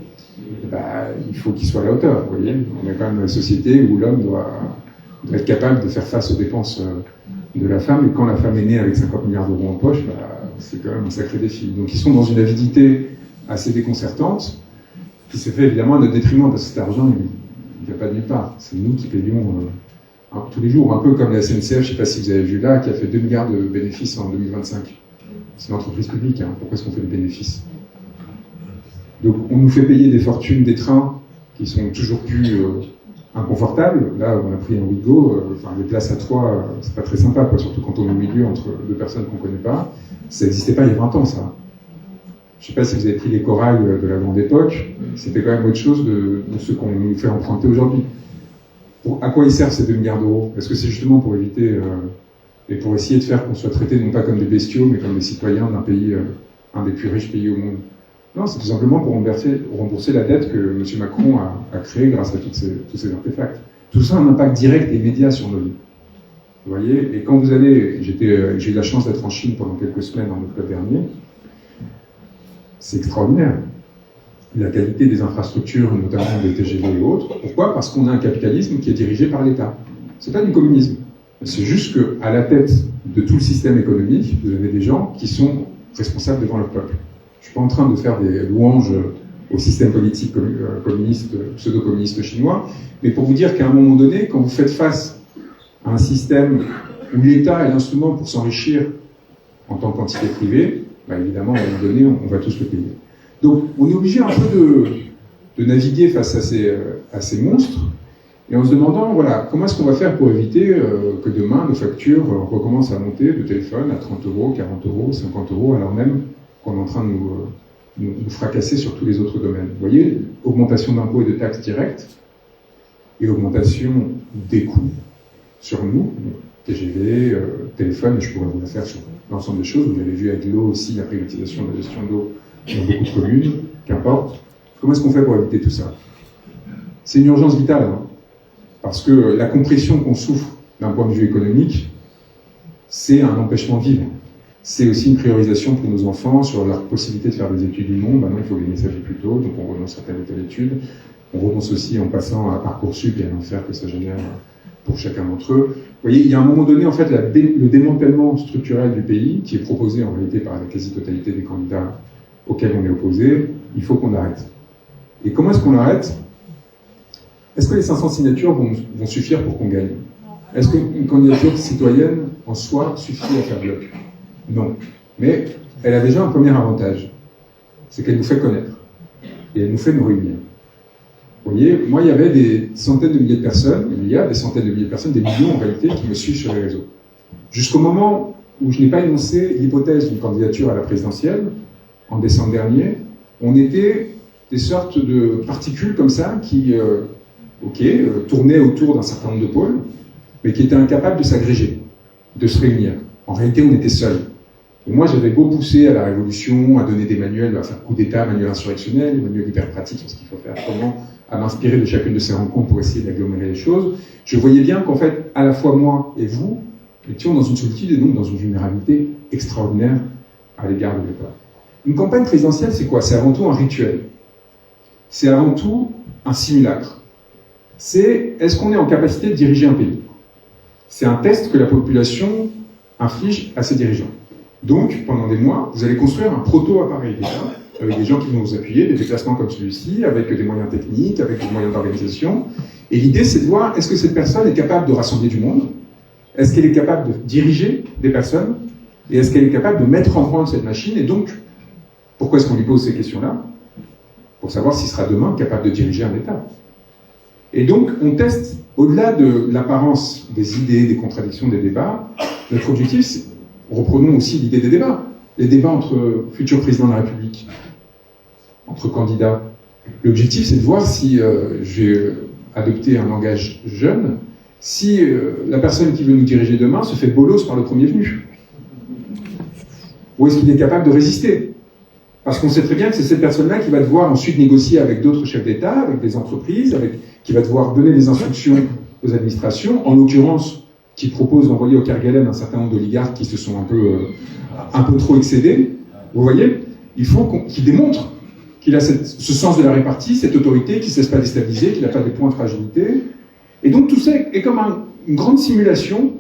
[SPEAKER 1] Il faut qu'il soit à la hauteur, vous voyez. On est quand même dans une société où l'homme doit être capable de faire face aux dépenses de la femme, et quand la femme est née avec 50 milliards d'euros en poche, c'est quand même un sacré défi. Donc ils sont dans une avidité assez déconcertante, qui s'est fait évidemment à notre détriment, parce que cet argent, il n'y a pas de nulle part. C'est nous qui payons tous les jours, un peu comme la SNCF, je ne sais pas si vous avez vu là, qui a fait 2 milliards de bénéfices en 2025. C'est une entreprise publique, hein. Pourquoi est-ce qu'on fait des bénéfices? Donc on nous fait payer des fortunes des trains qui sont toujours plus inconfortables. Là, on a pris un Ouigo, les places à 3, c'est pas très sympa, quoi, surtout quand on est au milieu entre deux personnes qu'on ne connaît pas. Ça n'existait pas il y a 20 ans, ça. Je ne sais pas si vous avez pris les corails de la grande époque, c'était quand même autre chose de ce qu'on nous fait emprunter aujourd'hui. À quoi ils servent ces 2 milliards d'euros? Est-ce que c'est justement pour éviter et pour essayer de faire qu'on soit traité non pas comme des bestiaux, mais comme des citoyens d'un pays, un des plus riches pays au monde? Non, c'est tout simplement pour rembourser la dette que M. Macron a créée grâce à tous ces artefacts. Tout ça a un impact direct et immédiat sur nos vies. Vous voyez? Et quand vous allez... J'ai eu la chance d'être en Chine pendant quelques semaines en octobre dernier. C'est extraordinaire. La qualité des infrastructures, notamment des TGV et autres. Pourquoi? Parce qu'on a un capitalisme qui est dirigé par l'État. C'est pas du communisme. C'est juste qu'à la tête de tout le système économique, vous avez des gens qui sont responsables devant leur peuple. Je suis pas en train de faire des louanges au système politique communiste, pseudo-communiste chinois, mais pour vous dire qu'à un moment donné, quand vous faites face à un système où l'État est l'instrument pour s'enrichir en tant qu'entité privée, évidemment, à un moment donné, on va tous le payer. Donc, on est obligé un peu de naviguer face à ces monstres, et en se demandant, voilà, comment est-ce qu'on va faire pour éviter que demain, nos factures recommencent à monter de téléphone à 30 euros, 40 euros, 50 euros, alors même qu'on est en train de nous fracasser sur tous les autres domaines. Vous voyez, augmentation d'impôts et de taxes directes, et augmentation des coûts sur nous, TGV, téléphone, et je pourrais vous la faire sur l'ensemble des choses. Vous l'avez vu avec l'eau aussi, la privatisation de la gestion de l'eau dans beaucoup de communes, qu'importe. Comment est-ce qu'on fait pour éviter tout ça? C'est une urgence vitale, hein, parce que la compression qu'on souffre d'un point de vue économique, c'est un empêchement de vivre. C'est aussi une priorisation pour nos enfants sur leur possibilité de faire des études du monde. Maintenant, il faut gagner sa vie plus tôt, donc on renonce à telle ou telle étude. On renonce aussi en passant à Parcoursup et à l'enfer que ça génère pour chacun d'entre eux. Vous voyez, il y a un moment donné, en fait, le démantèlement structurel du pays, qui est proposé en réalité par la quasi-totalité des candidats auxquels on est opposé, il faut qu'on arrête. Et comment est-ce qu'on l'arrête? Est-ce que les 500 signatures vont suffire pour qu'on gagne? Est-ce qu'une candidature citoyenne, en soi, suffit à faire bloc? Non. Mais elle a déjà un premier avantage. C'est qu'elle nous fait connaître. Et elle nous fait nous réunir. Vous voyez, moi, il y avait des centaines de milliers de personnes, il y a des centaines de milliers de personnes, des millions en réalité, qui me suivent sur les réseaux. Jusqu'au moment où je n'ai pas énoncé l'hypothèse d'une candidature à la présidentielle, en décembre dernier, on était des sortes de particules comme ça qui, tournaient autour d'un certain nombre de pôles, mais qui étaient incapables de s'agréger, de se réunir. En réalité, on était seuls. Et moi, j'avais beau pousser à la révolution, à donner des manuels, à faire coup d'État, manuels insurrectionnels, des manuels hyper pratiques sur ce qu'il faut faire, comment, à m'inspirer de chacune de ces rencontres pour essayer d'agglomérer les choses. Je voyais bien qu'en fait, à la fois moi et vous, étions dans une solitude et donc dans une vulnérabilité extraordinaire à l'égard de l'État. Une campagne présidentielle, c'est quoi? C'est avant tout un rituel. C'est avant tout un simulacre. C'est, est-ce qu'on est en capacité de diriger un pays? C'est un test que la population inflige à ses dirigeants. Donc, pendant des mois, vous allez construire un proto-appareil d'État, avec des gens qui vont vous appuyer, des déplacements comme celui-ci, avec des moyens techniques, avec des moyens d'organisation. Et l'idée, c'est de voir, est-ce que cette personne est capable de rassembler du monde? Est-ce qu'elle est capable de diriger des personnes? Et est-ce qu'elle est capable de mettre en branle cette machine? Et donc, pourquoi est-ce qu'on lui pose ces questions-là? Pour savoir s'il sera demain capable de diriger un État. Et donc, on teste, au-delà de l'apparence des idées, des contradictions, des débats, notre objectif, c'est, reprenons aussi l'idée des débats. Les débats entre futurs présidents de la République, entre candidats. L'objectif, c'est de voir si j'ai adopté un langage jeune, si la personne qui veut nous diriger demain se fait bolos par le premier venu. Ou est-ce qu'il est capable de résister? Parce qu'on sait très bien que c'est cette personne-là qui va devoir ensuite négocier avec d'autres chefs d'État, avec des entreprises, qui va devoir donner des instructions aux administrations, en l'occurrence, qui propose d'envoyer au Kerguelen un certain nombre d'oligarques qui se sont un peu trop excédés. Vous voyez, il faut qu'il démontre qu'il a ce sens de la répartie, cette autorité, qu'il ne se laisse pas déstabiliser, qu'il n'a pas des points de fragilité. Et donc tout ça est comme une grande simulation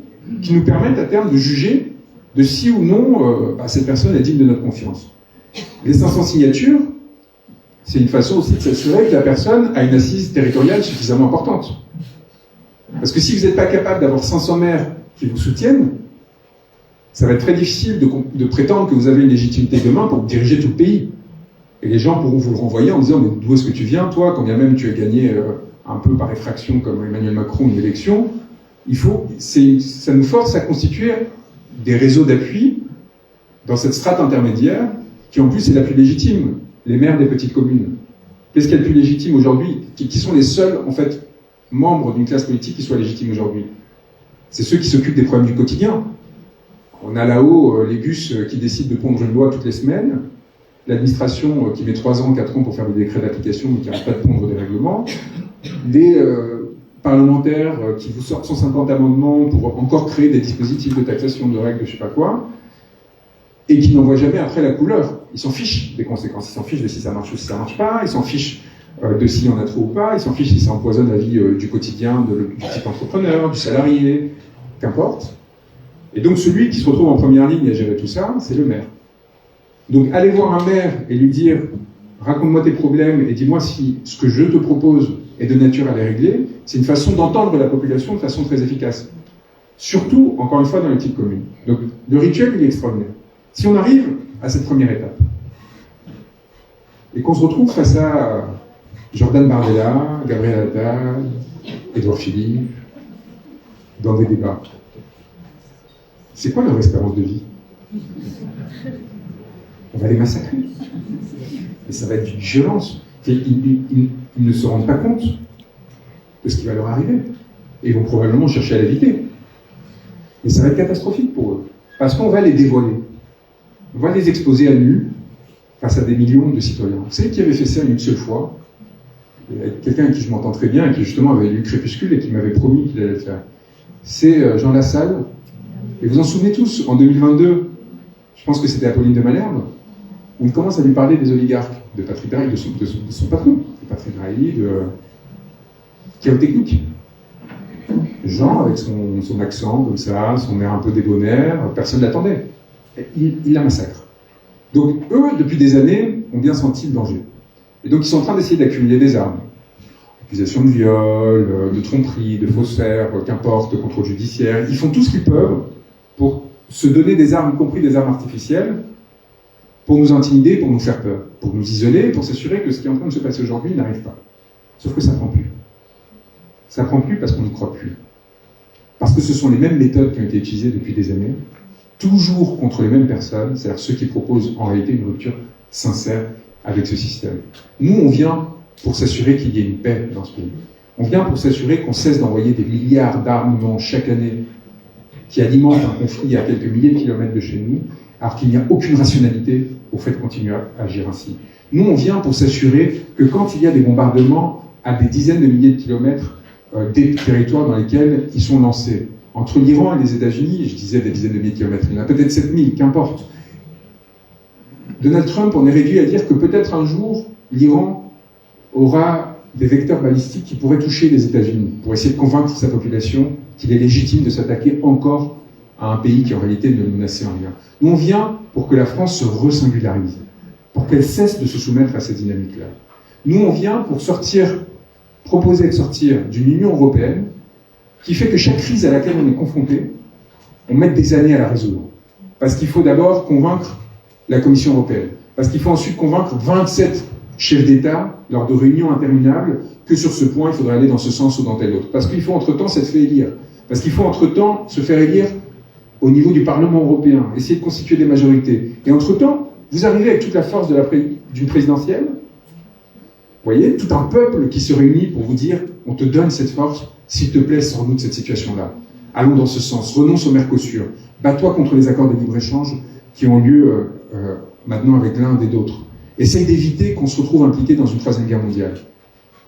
[SPEAKER 1] qui nous permet à terme de juger de si ou non cette personne est digne de notre confiance. Les 500 signatures, c'est une façon aussi de s'assurer que la personne a une assise territoriale suffisamment importante. Parce que si vous n'êtes pas capable d'avoir 500 maires qui vous soutiennent, ça va être très difficile de prétendre que vous avez une légitimité demain pour diriger tout le pays. Et les gens pourront vous le renvoyer en disant « Mais d'où est-ce que tu viens, toi, quand bien même tu as gagné un peu par effraction comme Emmanuel Macron une élection ?» Ça nous force à constituer des réseaux d'appui dans cette strate intermédiaire qui en plus est la plus légitime, les maires des petites communes. Qu'est-ce qu'il y a de plus légitime aujourd'hui? Qui sont les seuls, en fait, membres d'une classe politique qui soient légitimes aujourd'hui? C'est ceux qui s'occupent des problèmes du quotidien. On a là-haut les bus qui décident de pondre une loi toutes les semaines, l'administration qui met 3 ans, 4 ans pour faire des décrets d'application mais qui n'arrête pas de pondre des règlements, les parlementaires qui vous sortent 150 amendements pour encore créer des dispositifs de taxation, de règles, de je sais pas quoi, et qui n'en voient jamais après la couleur. Ils s'en fichent des conséquences, ils s'en fichent de si ça marche ou si ça marche pas, ils s'en fichent de s'il y en a trop ou pas, ils s'en fichent si ça empoisonne la vie du quotidien, du type entrepreneur, du salarié, qu'importe. Et donc celui qui se retrouve en première ligne à gérer tout ça, c'est le maire. Donc aller voir un maire et lui dire « raconte-moi tes problèmes et dis-moi si ce que je te propose est de nature à les régler », c'est une façon d'entendre la population de façon très efficace. Surtout, encore une fois, dans les petites communes. Donc le rituel, il est extraordinaire. Si on arrive à cette première étape, et qu'on se retrouve face à Jordan Bardella, Gabriel Attal, Édouard Philippe, dans des débats, c'est quoi leur espérance de vie? On va les massacrer. Et ça va être d'une violence. Ils ne se rendent pas compte de ce qui va leur arriver. Et ils vont probablement chercher à l'éviter. Mais ça va être catastrophique pour eux. Parce qu'on va les dévoiler. On va les exposer à nu face à des millions de citoyens. Vous savez qui avait fait ça une seule fois? Quelqu'un avec qui je m'entends très bien et qui justement avait lu Crépuscule et qui m'avait promis qu'il allait le faire. C'est Jean Lassalle. Et vous en souvenez tous, en 2022, je pense que c'était Apolline de Malherbe, où il commence à lui parler des oligarques, de Patrick Drahi, de son patron, de Patrick Drahi, de Chaotechnique. Jean, avec son accent comme ça, son air un peu débonnaire, personne ne l'attendait. Il la massacre. Donc eux, depuis des années, ont bien senti le danger. Et donc ils sont en train d'essayer d'accumuler des armes. Accusations de viol, de tromperie, de faussaires, qu'importe, de contrôle judiciaire. Ils font tout ce qu'ils peuvent pour se donner des armes, y compris des armes artificielles, pour nous intimider, pour nous faire peur, pour nous isoler, pour s'assurer que ce qui est en train de se passer aujourd'hui n'arrive pas. Sauf que ça ne prend plus. Ça ne prend plus parce qu'on n'y croit plus. Parce que ce sont les mêmes méthodes qui ont été utilisées depuis des années, toujours contre les mêmes personnes, c'est-à-dire ceux qui proposent en réalité une rupture sincère avec ce système. Nous, on vient pour s'assurer qu'il y ait une paix dans ce pays. On vient pour s'assurer qu'on cesse d'envoyer des milliards d'armements chaque année qui alimentent un conflit à quelques milliers de kilomètres de chez nous, alors qu'il n'y a aucune rationalité au fait de continuer à agir ainsi. Nous, on vient pour s'assurer que quand il y a des bombardements à des dizaines de milliers de kilomètres des territoires dans lesquels ils sont lancés, entre l'Iran et les États-Unis, je disais des dizaines de milliers de kilomètres, il y en a peut-être 7000, qu'importe. Donald Trump, on est réduit à dire que peut-être un jour, l'Iran aura des vecteurs balistiques qui pourraient toucher les États-Unis, pour essayer de convaincre sa population qu'il est légitime de s'attaquer encore à un pays qui en réalité ne le menaçait en rien. Nous, on vient pour que la France se resingularise, pour qu'elle cesse de se soumettre à ces dynamiques-là. Nous, on vient pour proposer de sortir d'une Union européenne qui fait que chaque crise à laquelle on est confronté, on met des années à la résoudre. Parce qu'il faut d'abord convaincre la Commission européenne. Parce qu'il faut ensuite convaincre 27 chefs d'État, lors de réunions interminables, que sur ce point, il faudrait aller dans ce sens ou dans tel autre. Parce qu'il faut entre-temps s'être fait élire. Parce qu'il faut entre-temps se faire élire au niveau du Parlement européen, essayer de constituer des majorités. Et entre-temps, vous arrivez avec toute la force d'une présidentielle, vous voyez, tout un peuple qui se réunit pour vous dire « on te donne cette force, s'il te plaît, sors-nous de cette situation-là. Allons dans ce sens, renonce au Mercosur, bats-toi contre les accords de libre-échange qui ont lieu maintenant avec l'Inde et d'autres. Essaye d'éviter qu'on se retrouve impliqué dans une troisième guerre mondiale. »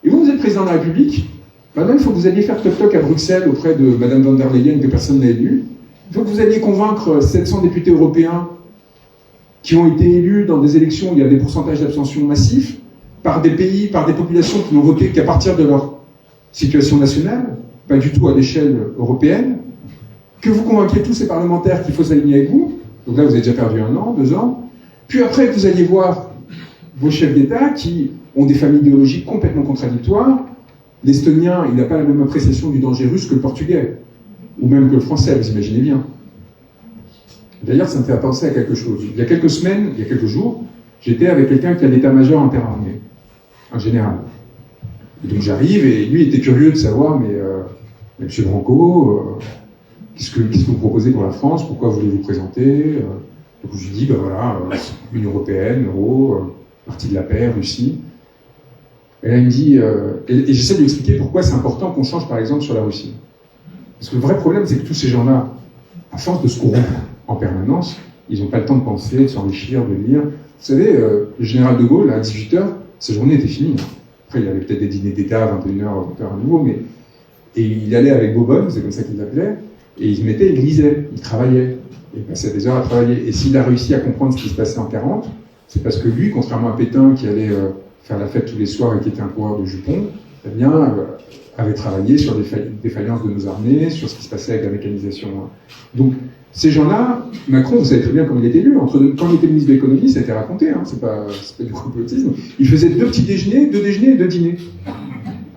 [SPEAKER 1] Et vous êtes président de la République, maintenant il faut que vous alliez faire toc-toc à Bruxelles auprès de Mme von der Leyen que personne n'a élue. Il faut que vous alliez convaincre 700 députés européens qui ont été élus dans des élections où il y a des pourcentages d'abstention massifs, par des pays, par des populations qui n'ont voté qu'à partir de leur situation nationale, pas du tout à l'échelle européenne, que vous convainquiez tous ces parlementaires qu'il faut s'aligner avec vous, donc là vous avez déjà perdu 1 an, 2 ans, puis après que vous alliez voir vos chefs d'État qui ont des familles idéologiques complètement contradictoires. L'Estonien, il n'a pas la même appréciation du danger russe que le Portugais, ou même que le Français, vous imaginez bien. D'ailleurs, ça me fait penser à quelque chose. Il y a quelques semaines, il y a quelques jours, j'étais avec quelqu'un qui a l'état-major interarmé, un général. Et donc j'arrive et lui était curieux de savoir, mais M. Branco, qu'est-ce que vous proposez pour la France? Pourquoi voulez-vous vous présenter? Donc je lui dis, ben voilà, Union européenne, euro, parti de la paix, Russie. Et là il me dit, et j'essaie de lui expliquer pourquoi c'est important qu'on change par exemple sur la Russie. Parce que le vrai problème, c'est que tous ces gens-là, à force de se corrompre en permanence, ils n'ont pas le temps de penser, de s'enrichir, de lire. Vous savez, le général de Gaulle, à 18h, sa journée était finie. Après, il y avait peut-être des dîners d'État à 21h, 20h à nouveau, mais... Et il allait avec Bobonne, c'est comme ça qu'il l'appelait, et il se mettait, il lisait, il travaillait. Il passait des heures à travailler. Et s'il a réussi à comprendre ce qui se passait en 40, c'est parce que lui, contrairement à Pétain, qui allait faire la fête tous les soirs et qui était un coureur de jupons, eh bien, avait travaillé sur les défaillances de nos armées, sur ce qui se passait avec la mécanisation. Donc, ces gens-là, Macron, vous savez très bien comment il était élu. Quand il était ministre de l'économie, ça a été raconté, hein, c'est pas du complotisme. Il faisait 2 petits déjeuners, 2 déjeuners et 2 dîners.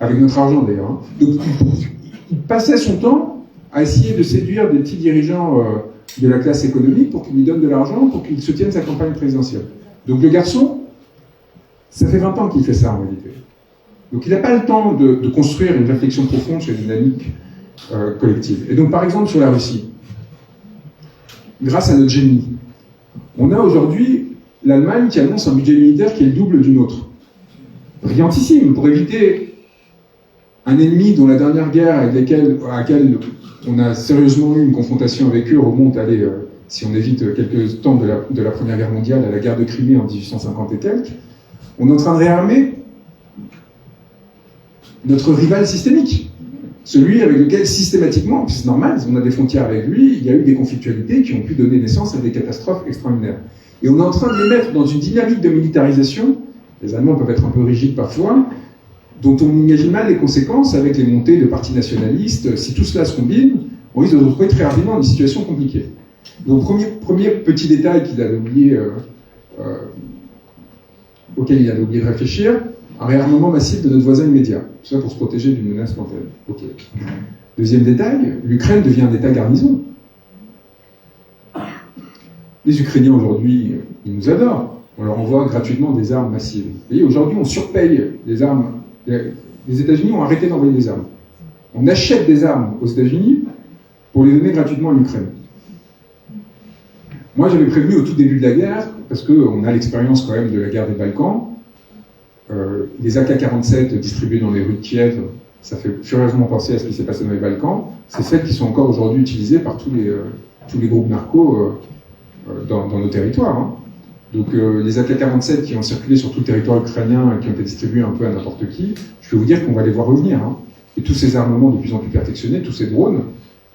[SPEAKER 1] Avec notre argent d'ailleurs. Hein. Donc, il passait son temps à essayer de séduire des petits dirigeants de la classe économique pour qu'ils lui donnent de l'argent, pour qu'il soutienne sa campagne présidentielle. Donc le garçon, ça fait 20 ans qu'il fait ça en réalité. Donc il n'a pas le temps de construire une réflexion profonde sur une dynamique collective. Et donc par exemple sur la Russie, grâce à notre génie, on a aujourd'hui l'Allemagne qui annonce un budget militaire qui est le double du nôtre. Brillantissime, pour éviter un ennemi dont la dernière guerre à laquelle on a sérieusement eu une confrontation avec eux remonte, si on évite quelques temps de la Première Guerre mondiale, à la guerre de Crimée en 1850 et quelques, on est en train de réarmer notre rival systémique. Celui avec lequel systématiquement, c'est normal, on a des frontières avec lui, il y a eu des conflictualités qui ont pu donner naissance à des catastrophes extraordinaires. Et on est en train de les mettre dans une dynamique de militarisation, les Allemands peuvent être un peu rigides parfois, dont on imagine mal les conséquences avec les montées de partis nationalistes. Si tout cela se combine, on risque de se retrouver très rapidement dans une situation compliquée. Donc, premier petit détail qu'il avait oublié, auquel il avait oublié de réfléchir, un réarmement massif de notre voisin immédiat. Tout ça pour se protéger d'une menace lointaine. Okay. Deuxième détail, l'Ukraine devient un État garnison. Les Ukrainiens aujourd'hui, ils nous adorent. On leur envoie gratuitement des armes massives. Vous voyez, aujourd'hui, on surpaye les armes. Les États-Unis ont arrêté d'envoyer des armes. On achète des armes aux États-Unis pour les donner gratuitement à l'Ukraine. Moi, j'avais prévenu au tout début de la guerre, parce qu'on a l'expérience quand même de la guerre des Balkans, les AK-47 distribués dans les rues de Kiev, ça fait furieusement penser à ce qui s'est passé dans les Balkans. C'est celles qui sont encore aujourd'hui utilisées par tous les groupes narcos dans nos territoires. Hein. Donc les AK-47 qui ont circulé sur tout le territoire ukrainien et qui ont été distribués un peu à n'importe qui, je peux vous dire qu'on va les voir revenir. Hein. Et tous ces armements de plus en plus perfectionnés, tous ces drones,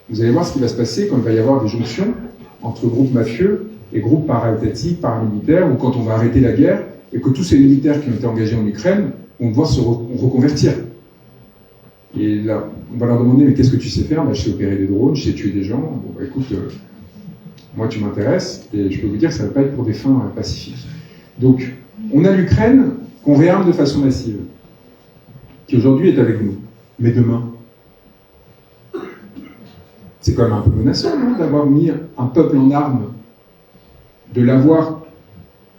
[SPEAKER 1] vous allez voir ce qui va se passer quand il va y avoir des jonctions entre groupes mafieux et groupes para-étatiques, paramilitaires, ou quand on va arrêter la guerre et que tous ces militaires qui ont été engagés en Ukraine vont devoir se reconvertir. Et là, on va leur demander, mais qu'est-ce que tu sais faire? Je sais opérer des drones, je sais tuer des gens. Bon, bah, écoute, moi tu m'intéresses, et je peux vous dire que ça ne va pas être pour des fins pacifiques. Donc, on a l'Ukraine qu'on réarme de façon massive, qui aujourd'hui est avec nous. Mais demain, c'est quand même un peu menaçant, non, d'avoir mis un peuple en armes, de l'avoir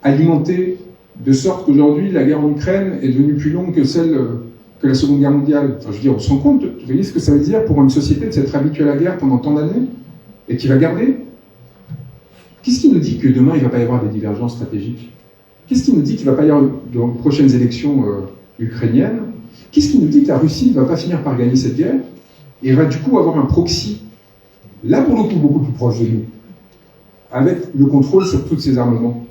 [SPEAKER 1] alimenté, de sorte qu'aujourd'hui, la guerre en Ukraine est devenue plus longue que la Seconde Guerre mondiale. Enfin, je veux dire, on se rend compte, vous voyez ce que ça veut dire pour une société de s'être habituée à la guerre pendant tant d'années, et qui va garder? Qu'est-ce qui nous dit que demain, il ne va pas y avoir des divergences stratégiques? Qu'est-ce qui nous dit qu'il ne va pas y avoir, dans les prochaines élections ukrainiennes, qu'est-ce qui nous dit que la Russie ne va pas finir par gagner cette guerre, et va du coup avoir un proxy, là pour le coup beaucoup plus proche de nous, avec le contrôle sur tous ces armements?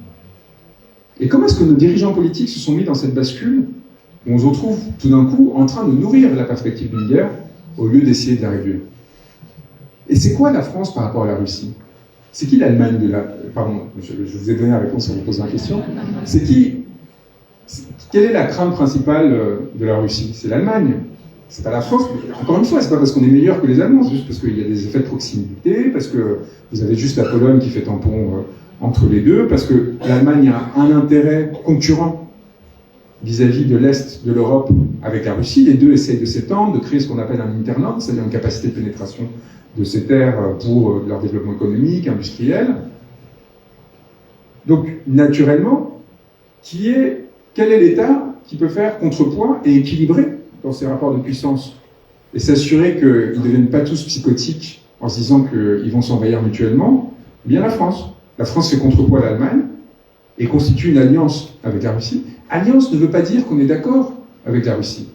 [SPEAKER 1] Et comment est-ce que nos dirigeants politiques se sont mis dans cette bascule où on se retrouve tout d'un coup en train de nourrir la perspective d'une guerre au lieu d'essayer de la réduire? Et c'est quoi la France par rapport à la Russie? C'est qui l'Allemagne de la... Pardon, je vous ai donné la réponse en vous posant la question. C'est qui... Quelle est la crainte principale de la Russie? C'est l'Allemagne. C'est pas la France. Encore une fois, c'est pas parce qu'on est meilleur que les Allemands, c'est juste parce qu'il y a des effets de proximité, parce que vous avez juste la Pologne qui fait tampon entre les deux, parce que l'Allemagne a un intérêt concurrent vis-à-vis de l'Est de l'Europe avec la Russie. Les deux essayent de s'étendre, de créer ce qu'on appelle un hinterland, c'est-à-dire une capacité de pénétration de ces terres pour leur développement économique, industriel. Donc, naturellement, quel est l'État qui peut faire contrepoids et équilibrer dans ces rapports de puissance et s'assurer qu'ils ne deviennent pas tous psychotiques en se disant qu'ils vont s'envahir mutuellement? Eh bien, la France. La France fait contrepoids à l'Allemagne et constitue une alliance avec la Russie. Alliance ne veut pas dire qu'on est d'accord avec la Russie,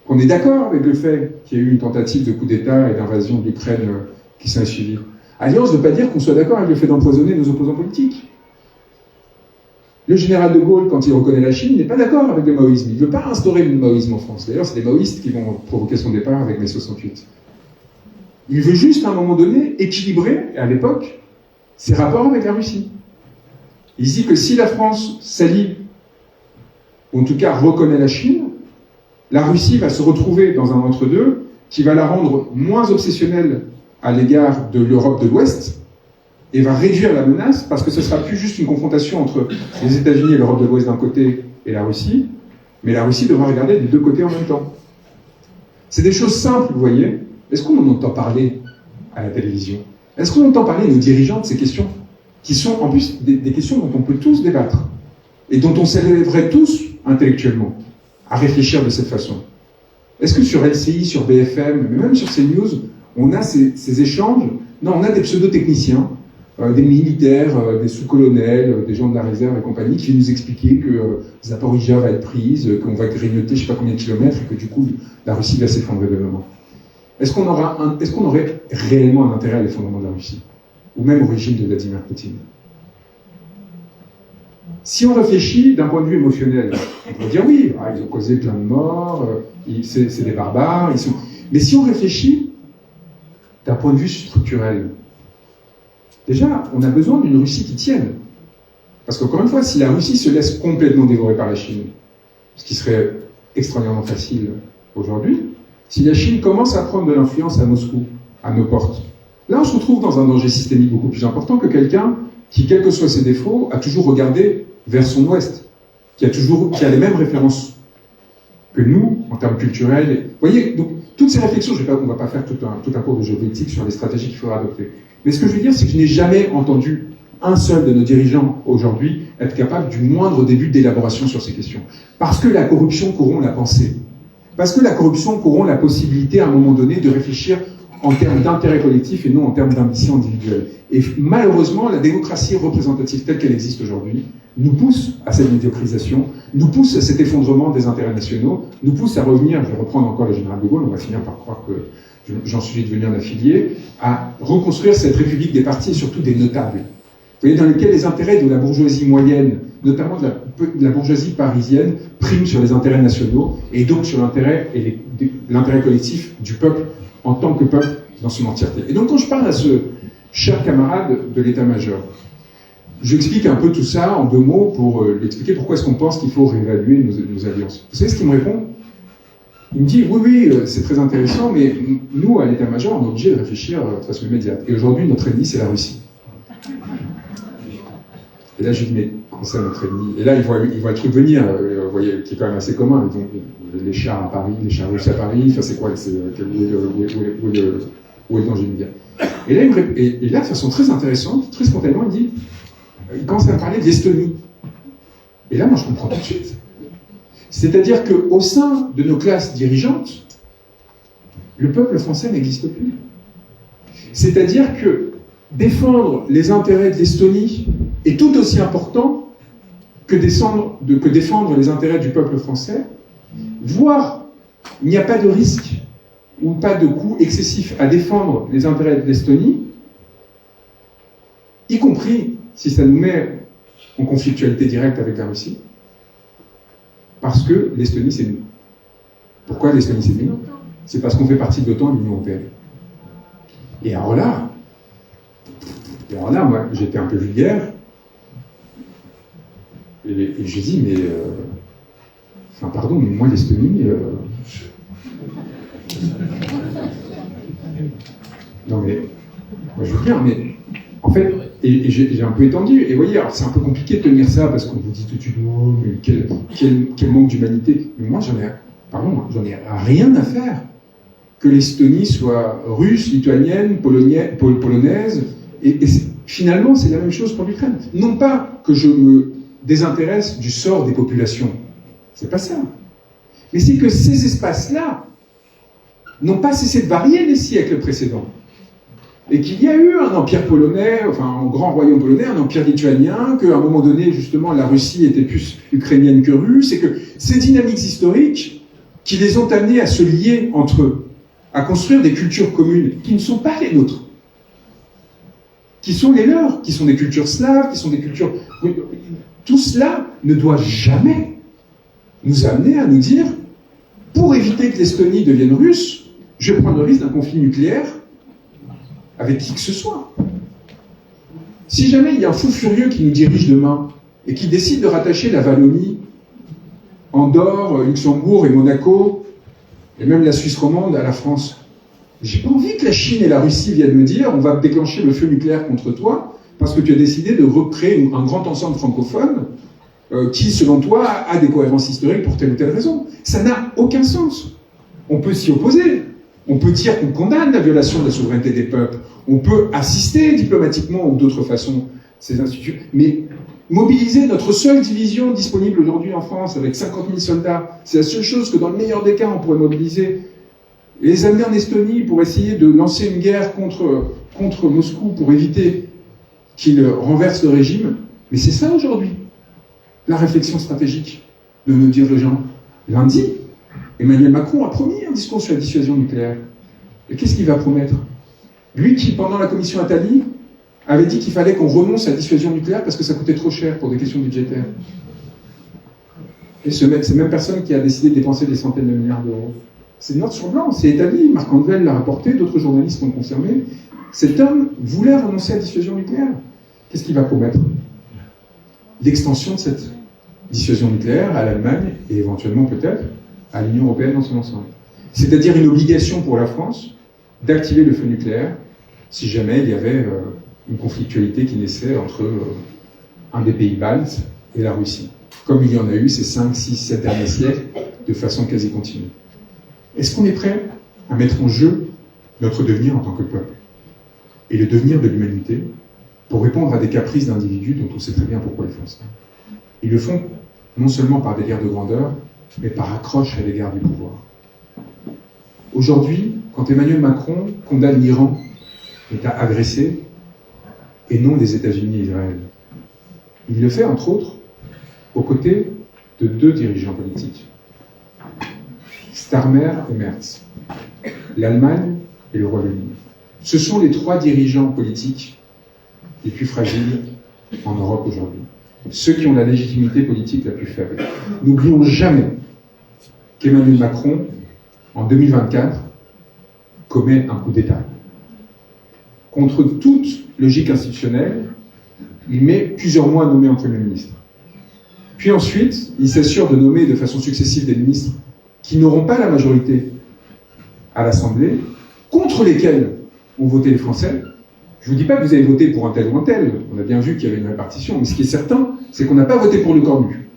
[SPEAKER 1] qu'on est d'accord avec le fait qu'il y a eu une tentative de coup d'État et d'invasion de l'Ukraine qui s'est suivie. Alliance ne veut pas dire qu'on soit d'accord avec le fait d'empoisonner nos opposants politiques. Le général de Gaulle, quand il reconnaît la Chine, n'est pas d'accord avec le maoïsme. Il ne veut pas instaurer le maoïsme en France. D'ailleurs, c'est les maoïstes qui vont provoquer son départ avec mai 68. Il veut juste, à un moment donné, équilibrer, à l'époque, ses rapports avec la Russie. Il dit que si la France s'allie, ou en tout cas reconnaît la Chine, la Russie va se retrouver dans un entre-deux qui va la rendre moins obsessionnelle à l'égard de l'Europe de l'Ouest et va réduire la menace parce que ce ne sera plus juste une confrontation entre les États-Unis et l'Europe de l'Ouest d'un côté et la Russie, mais la Russie devra regarder des deux côtés en même temps. C'est des choses simples, vous voyez. Est-ce qu'on en entend parler à la télévision? Est-ce qu'on entend parler, nos dirigeants, de ces questions qui sont en plus des questions dont on peut tous débattre et dont on s'élèverait tous intellectuellement à réfléchir de cette façon? Est-ce que sur LCI, sur BFM, mais même sur CNews, on a ces échanges? Non, on a des pseudo-techniciens des militaires, des sous-colonels, des gens de la réserve et compagnie, qui nous expliquaient que Zaporizhzhia va être prise, qu'on va grignoter je sais pas combien de kilomètres, et que du coup, la Russie va s'effondrer de demain. Est-ce qu'on aurait réellement un intérêt à l'effondrement de la Russie? Ou même au régime de Vladimir Poutine? Si on réfléchit d'un point de vue émotionnel, on peut dire oui, ils ont causé plein de morts, c'est des barbares, mais si on réfléchit d'un point de vue structurel, déjà, on a besoin d'une Russie qui tienne. Parce qu'encore une fois, si la Russie se laisse complètement dévorer par la Chine, ce qui serait extraordinairement facile aujourd'hui, si la Chine commence à prendre de l'influence à Moscou, à nos portes, là on se retrouve dans un danger systémique beaucoup plus important que quelqu'un qui, quels que soient ses défauts, a toujours regardé vers son ouest, qui a les mêmes références que nous, en termes culturels. Vous voyez, donc, toutes ces réflexions, on ne va pas faire tout un cours de géopolitique sur les stratégies qu'il faudra adopter. Mais ce que je veux dire, c'est que je n'ai jamais entendu un seul de nos dirigeants aujourd'hui être capable du moindre début d'élaboration sur ces questions. Parce que la corruption corrompt la pensée. Parce que la corruption corrompt la possibilité, à un moment donné, de réfléchir en termes d'intérêt collectif et non en termes d'ambition individuelle. Et malheureusement, la démocratie représentative telle qu'elle existe aujourd'hui nous pousse à cette médiocrisation, nous pousse à cet effondrement des intérêts nationaux, nous pousse à revenir, je vais reprendre encore le général de Gaulle, on va finir par croire que j'en suis devenu un affilié, à reconstruire cette république des partis et surtout des notables. Vous voyez, dans lesquels les intérêts de la bourgeoisie moyenne, notamment de la bourgeoisie parisienne, priment sur les intérêts nationaux et donc sur l'intérêt collectif du peuple en tant que peuple dans son entièreté. Et donc quand je parle à ce cher camarade de l'état-major, j'explique un peu tout ça en 2 mots pour lui expliquer pourquoi est-ce qu'on pense qu'il faut réévaluer nos alliances. Vous savez ce qu'il me répond? Il me dit, oui, c'est très intéressant, mais nous, à l'état-major, on est obligé de réfléchir de façon immédiate. Et aujourd'hui, notre ennemi, c'est la Russie. Et là, je lui dis, mais comment ça, notre ennemi? Et là, il voit le truc venir, vous voyez, qui est quand même assez commun. Donc, les chars à Paris, les chars russes à Paris, enfin, c'est quoi? Où est le danger immédiat? Et là, de façon très intéressante, très spontanément, il commence à me parler de l'Estonie. Et là, moi, je comprends tout de suite. C'est-à-dire qu'au sein de nos classes dirigeantes, le peuple français n'existe plus. C'est-à-dire que défendre les intérêts de l'Estonie est tout aussi important que défendre les intérêts du peuple français, voire il n'y a pas de risque ou pas de coût excessif à défendre les intérêts de l'Estonie, y compris si ça nous met en conflictualité directe avec la Russie, parce que l'Estonie, c'est nous. Pourquoi l'Estonie, c'est nous? C'est parce qu'on fait partie de l'OTAN et de l'Union européenne. Et alors là, moi, j'étais un peu vulgaire, et j'ai dit, mais... enfin, pardon, mais moi, l'Estonie... Non, mais... Moi, je veux bien, mais... En fait, et j'ai un peu étendu, et vous voyez, alors c'est un peu compliqué de tenir ça, parce qu'on vous dit tout de suite, oh, mais quel manque d'humanité. Mais moi, j'en ai rien à faire que l'Estonie soit russe, lituanienne, polonaise, et finalement, c'est la même chose pour l'Ukraine. Non pas que je me désintéresse du sort des populations, c'est pas ça. Mais c'est que ces espaces-là n'ont pas cessé de varier les siècles précédents. Et qu'il y a eu un empire polonais, enfin un grand royaume polonais, un empire lituanien, qu'à un moment donné, justement, la Russie était plus ukrainienne que russe, et que ces dynamiques historiques qui les ont amenés à se lier entre eux, à construire des cultures communes qui ne sont pas les nôtres, qui sont les leurs, qui sont des cultures slaves, qui sont des cultures... Tout cela ne doit jamais nous amener à nous dire, pour éviter que l'Estonie devienne russe, je vais prendre le risque d'un conflit nucléaire avec qui que ce soit. Si jamais il y a un fou furieux qui nous dirige demain et qui décide de rattacher la Wallonie, Andorre, Luxembourg et Monaco, et même la Suisse romande à la France, j'ai pas envie que la Chine et la Russie viennent me dire on va déclencher le feu nucléaire contre toi parce que tu as décidé de recréer un grand ensemble francophone qui, selon toi, a des cohérences historiques pour telle ou telle raison. Ça n'a aucun sens. On peut s'y opposer. On peut dire qu'on condamne la violation de la souveraineté des peuples. On peut assister diplomatiquement ou d'autres façons ces instituts. Mais mobiliser notre seule division disponible aujourd'hui en France avec 50 000 soldats, c'est la seule chose que dans le meilleur des cas on pourrait mobiliser. Et les amener en Estonie pour essayer de lancer une guerre contre Moscou pour éviter qu'il renverse le régime. Mais c'est ça aujourd'hui, la réflexion stratégique de nos dirigeants. Lundi, Emmanuel Macron a promis un discours sur la dissuasion nucléaire. Et qu'est-ce qu'il va promettre? Lui qui, pendant la commission Attali, avait dit qu'il fallait qu'on renonce à la dissuasion nucléaire parce que ça coûtait trop cher pour des questions budgétaires. Et c'est même personne qui a décidé de dépenser des centaines de milliards d'euros. C'est noir sur blanc, c'est établi, Marc Andvel l'a rapporté, d'autres journalistes l'ont confirmé. Cet homme voulait renoncer à la dissuasion nucléaire. Qu'est-ce qu'il va promettre? L'extension de cette dissuasion nucléaire à l'Allemagne et éventuellement peut-être à l'Union européenne dans son ensemble. C'est-à-dire une obligation pour la France d'activer le feu nucléaire si jamais il y avait une conflictualité qui naissait entre un des pays baltes et la Russie, comme il y en a eu ces 5, 6, 7 derniers siècles de façon quasi continue. Est-ce qu'on est prêt à mettre en jeu notre devenir en tant que peuple et le devenir de l'humanité pour répondre à des caprices d'individus dont on sait très bien pourquoi ils font ça? Ils le font non seulement par délire de grandeur, mais par accroche à l'égard du pouvoir. Aujourd'hui, quand Emmanuel Macron condamne l'Iran, État agressé, et non les États-Unis et Israël, il le fait entre autres aux côtés de 2 dirigeants politiques, Starmer et Merz, l'Allemagne et le Royaume-Uni. Ce sont les 3 dirigeants politiques les plus fragiles en Europe aujourd'hui. Ceux qui ont la légitimité politique la plus faible. N'oublions jamais qu'Emmanuel Macron, en 2024, commet un coup d'État. Contre toute logique institutionnelle, il met plusieurs mois à nommer un Premier ministre. Puis ensuite, il s'assure de nommer de façon successive des ministres qui n'auront pas la majorité à l'Assemblée, contre lesquels ont voté les Français. Je ne vous dis pas que vous avez voté pour un tel ou un tel, on a bien vu qu'il y avait une répartition, mais ce qui est certain, c'est qu'on n'a pas voté pour le Cornu.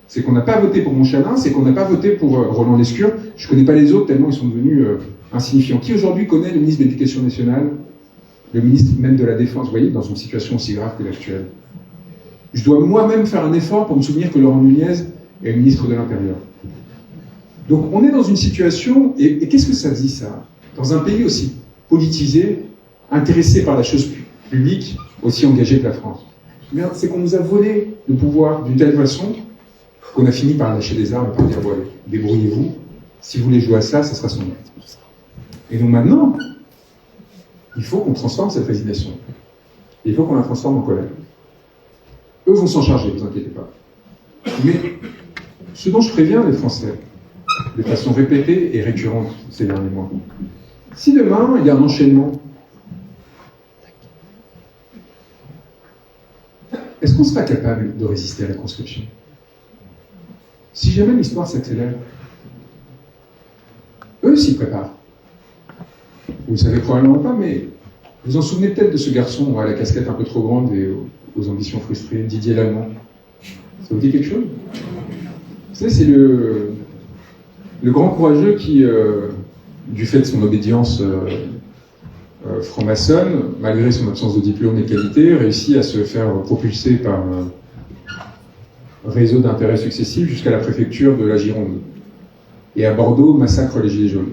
[SPEAKER 1] C'est qu'on n'a pas voté pour Montchalin, c'est qu'on n'a pas voté pour Roland Lescure. Je ne connais pas les autres tellement ils sont devenus insignifiants. Qui aujourd'hui connaît le ministre de l'Éducation nationale, le ministre même de la Défense, vous voyez, dans une situation aussi grave que l'actuelle? Je dois moi-même faire un effort pour me souvenir que Laurent Nunez est le ministre de l'Intérieur. Donc on est dans une situation, et qu'est-ce que ça dit ça? Dans un pays aussi politisé, intéressé par la chose publique, aussi engagé que la France. C'est qu'on nous a volé le pouvoir d'une telle façon qu'on a fini par lâcher des armes et par dire, bon, allez, débrouillez-vous, si vous voulez jouer à ça, ça sera son nom. Et donc maintenant, il faut qu'on transforme cette résignation. Il faut qu'on la transforme en colère. Eux vont s'en charger, ne vous inquiétez pas. Mais ce dont je préviens les Français, de façon répétée et récurrente ces derniers mois, si demain il y a un enchaînement, est-ce qu'on sera capable de résister à la conscription? Si jamais l'histoire s'accélère, eux s'y préparent. Vous ne le savez probablement pas, mais vous en souvenez peut-être de ce garçon à la casquette un peu trop grande et aux ambitions frustrées, Didier Lallemand. Ça vous dit quelque chose? Vous savez, c'est le grand courageux qui, du fait de son obédience franc-maçonne, malgré son absence de diplôme et de qualité, réussit à se faire propulser par un réseau d'intérêts successifs jusqu'à la préfecture de la Gironde. Et à Bordeaux, massacre les Gilets jaunes.